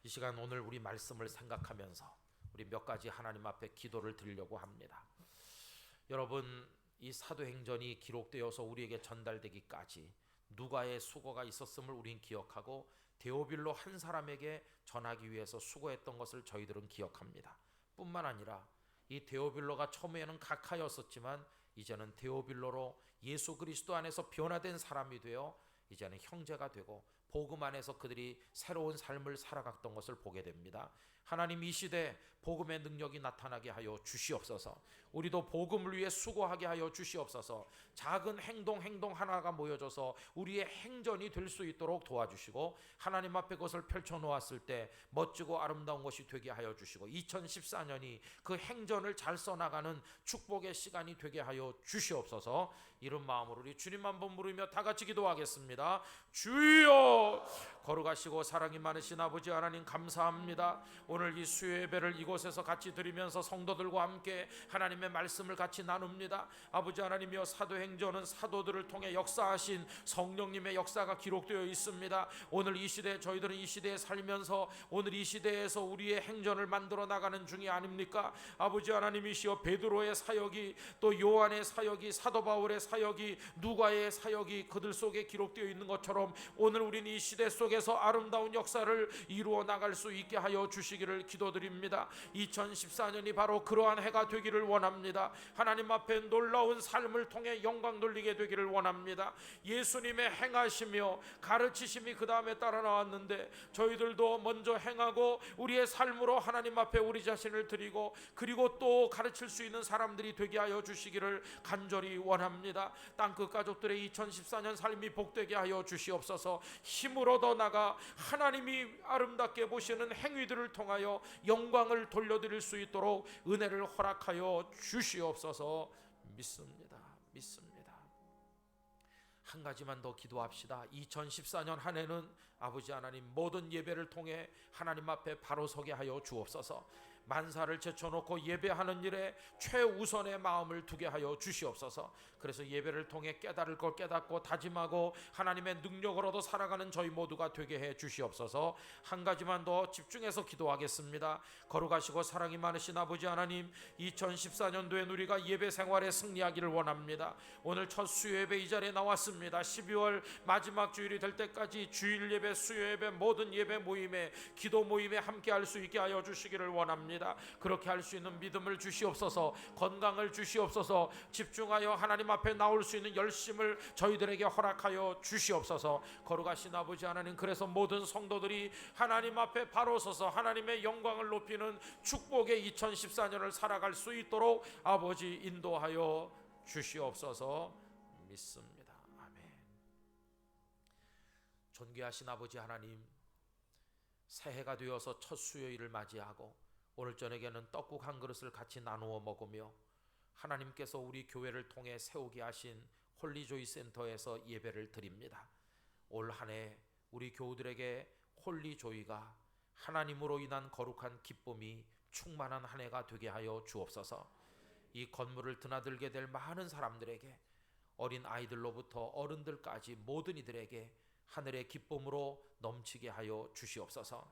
이 시간 오늘 우리 말씀을 생각하면서 우리 몇 가지 하나님 앞에 기도를 드리려고 합니다. 여러분, 이 사도행전이 기록되어서 우리에게 전달되기까지 누가의 수고가 있었음을 우린 기억하고 데오빌로 한 사람에게 전하기 위해서 수고했던 것을 저희들은 기억합니다. 뿐만 아니라 이 데오빌로가 처음에는 각하였었지만 이제는 데오빌로로 예수 그리스도 안에서 변화된 사람이 되어 이제는 형제가 되고 복음 안에서 그들이 새로운 삶을 살아갔던 것을 보게 됩니다. 하나님, 이 시대 복음의 능력이 나타나게 하여 주시옵소서. 우리도 복음을 위해 수고하게 하여 주시옵소서. 작은 행동 하나가 모여져서 우리의 행전이 될 수 있도록 도와주시고 하나님 앞에 그것을 펼쳐놓았을 때 멋지고 아름다운 것이 되게 하여 주시고 2014년이 그 행전을 잘 써나가는 축복의 시간이 되게 하여 주시옵소서. 이런 마음으로 우리 주님 한번 부르며 다 같이 기도하겠습니다. 주여, 거룩하시고 사랑이 많으신 아버지 하나님 감사합니다. 오늘 이 수요 예배를 이곳에서 같이 드리면서 성도들과 함께 하나님의 말씀을 같이 나눕니다. 아버지 하나님이여, 사도행전은 사도들을 통해 역사하신 성령님의 역사가 기록되어 있습니다. 오늘 이 시대, 저희들은 이 시대에 살면서 오늘 이 시대에서 우리의 행전을 만들어 나가는 중이 아닙니까? 아버지 하나님이시여, 베드로의 사역이, 또 요한의 사역이, 사도 바울의 사역이, 누가의 사역이 그들 속에 기록되어 있는 것처럼 오늘 우리는 이 시대 속에서 아름다운 역사를 이루어 나갈 수 있게 하여 주시기를 기도드립니다. 2014년이 바로 그러한 해가 되기를 원합니다. 하나님 앞에 놀라운 삶을 통해 영광 돌리게 되기를 원합니다. 예수님의 행하시며 가르치심이 그 다음에 따라 나왔는데, 저희들도 먼저 행하고 우리의 삶으로 하나님 앞에 우리 자신을 드리고, 그리고 또 가르칠 수 있는 사람들이 되게 하여 주시기를 간절히 원합니다. 땅끝 가족들의 2014년 삶이 복되게 하여 주시옵소서. 힘으로 더 나가 하나님이 아름답게 보시는 행위들을 통하여 영광을 돌려드릴 수 있도록 은혜를 허락하여 주시옵소서. 믿습니다. 한 가지만 더 기도합시다. 2014년 한 해는 아버지 하나님, 모든 예배를 통해 하나님 앞에 바로 서게 하여 주옵소서. 만사를 제쳐놓고 예배하는 일에 최우선의 마음을 두게 하여 주시옵소서. 그래서 예배를 통해 깨달을 걸 깨닫고 다짐하고 하나님의 능력을 얻어 살아가는 저희 모두가 되게 해 주시옵소서. 한 가지만 더 집중해서 기도하겠습니다. 거룩하시고 사랑이 많으신 아버지 하나님, 2014년도에 우리가 예배 생활에 승리하기를 원합니다. 오늘 첫 수요 예배 이 자리에 나왔습니다. 12월 마지막 주일이 될 때까지 주일 예배, 수요 예배, 모든 예배 모임에, 기도 모임에 함께 할 수 있게 하여 주시기를 원합니다. 그렇게 할 수 있는 믿음을 주시옵소서. 건강을 주시옵소서. 집중하여 하나님 앞에 나올 수 있는 열심을 저희들에게 허락하여 주시옵소서. 거룩하신 아버지 하나님, 그래서 모든 성도들이 하나님 앞에 바로 서서 하나님의 영광을 높이는 축복의 2014년을 살아갈 수 있도록 아버지 인도하여 주시옵소서. 믿습니다. 아멘. 존귀하신 아버지 하나님, 새해가 되어서 첫 수요일을 맞이하고 오늘 저녁에는 떡국 한 그릇을 같이 나누어 먹으며 하나님께서 우리 교회를 통해 세우게 하신 홀리조이 센터에서 예배를 드립니다. 올 한 해 우리 교우들에게 홀리조이가 하나님으로 인한 거룩한 기쁨이 충만한 한 해가 되게 하여 주옵소서. 이 건물을 드나들게 될 많은 사람들에게, 어린 아이들로부터 어른들까지 모든 이들에게 하늘의 기쁨으로 넘치게 하여 주시옵소서.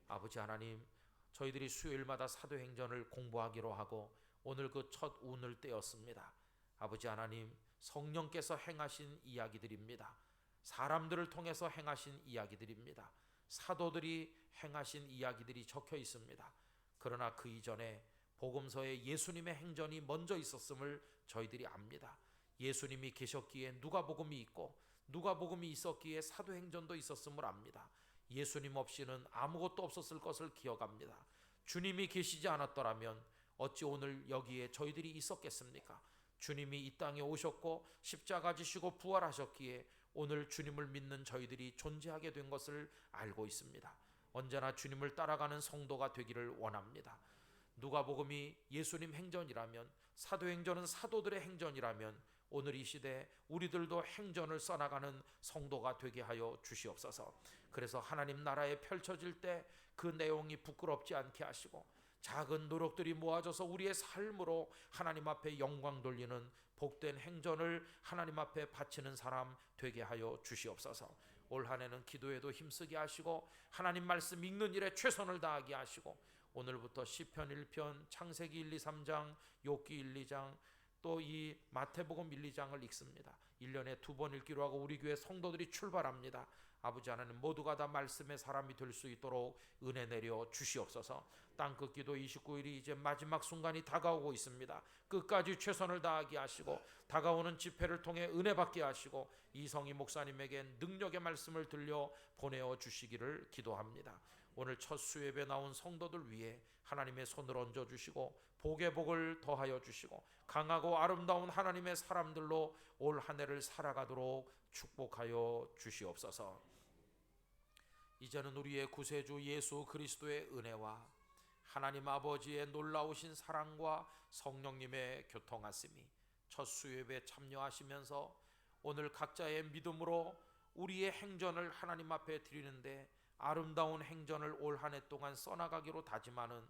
아버지 하나님, 저희들이 수요일마다 사도행전을 공부하기로 하고 오늘 그 첫 운을 떼었습니다. 아버지 하나님, 성령께서 행하신 이야기들입니다. 사람들을 통해서 행하신 이야기들입니다. 사도들이 행하신 이야기들이 적혀 있습니다. 그러나 그 이전에 복음서에 예수님의 행전이 먼저 있었음을 저희들이 압니다. 예수님이 계셨기에 누가복음이 있고, 누가복음이 있었기에 사도행전도 있었음을 압니다. 예수님 없이는 아무것도 없었을 것을 기억합니다. 주님이 계시지 않았더라면 어찌 오늘 여기에 저희들이 있었겠습니까? 주님이 이 땅에 오셨고 십자가 지시고 부활하셨기에 오늘 주님을 믿는 저희들이 존재하게 된 것을 알고 있습니다. 언제나 주님을 따라가는 성도가 되기를 원합니다. 누가복음이 예수님 행전이라면, 사도행전은 사도들의 행전이라면 오늘 이 시대 우리들도 행전을 써나가는 성도가 되게 하여 주시옵소서. 그래서 하나님 나라에 펼쳐질 때 그 내용이 부끄럽지 않게 하시고 작은 노력들이 모아져서 우리의 삶으로 하나님 앞에 영광 돌리는 복된 행전을 하나님 앞에 바치는 사람 되게 하여 주시옵소서. 올 한 해는 기도에도 힘쓰게 하시고 하나님 말씀 읽는 일에 최선을 다하게 하시고 오늘부터 시편 1편, 창세기 1, 2, 3장, 욥기 1, 2장, 또 이 마태복음 1, 2장을 읽습니다. 1년에 2번 읽기로 하고 우리 교회 성도들이 출발합니다. 아버지 하나님, 모두가 다 말씀의 사람이 될 수 있도록 은혜 내려 주시옵소서. 땅끝 기도 29일이 이제 마지막 순간이 다가오고 있습니다. 끝까지 최선을 다하게 하시고 다가오는 집회를 통해 은혜 받게 하시고 이성희 목사님에게 능력의 말씀을 들려 보내어 주시기를 기도합니다. 오늘 첫 수예배 나온 성도들 위해 하나님의 손을 얹어 주시고 복의 복을 더하여 주시고 강하고 아름다운 하나님의 사람들로 올 한 해를 살아가도록 축복하여 주시옵소서. 이제는 우리의 구세주 예수 그리스도의 은혜와 하나님 아버지의 놀라우신 사랑과 성령님의 교통하심이 첫 수요예배에 참여하시면서 오늘 각자의 믿음으로 우리의 행전을 하나님 앞에 드리는데 아름다운 행전을 올 한 해 동안 써나가기로 다짐하는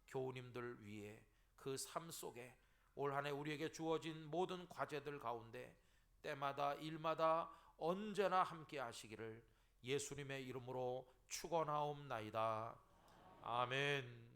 교우님들 위해 그 삶 속에 올 한 해 우리에게 주어진 모든 과제들 가운데 때마다 일마다 언제나 함께 하시기를 예수님의 이름으로 축원하옵나이다. 아멘.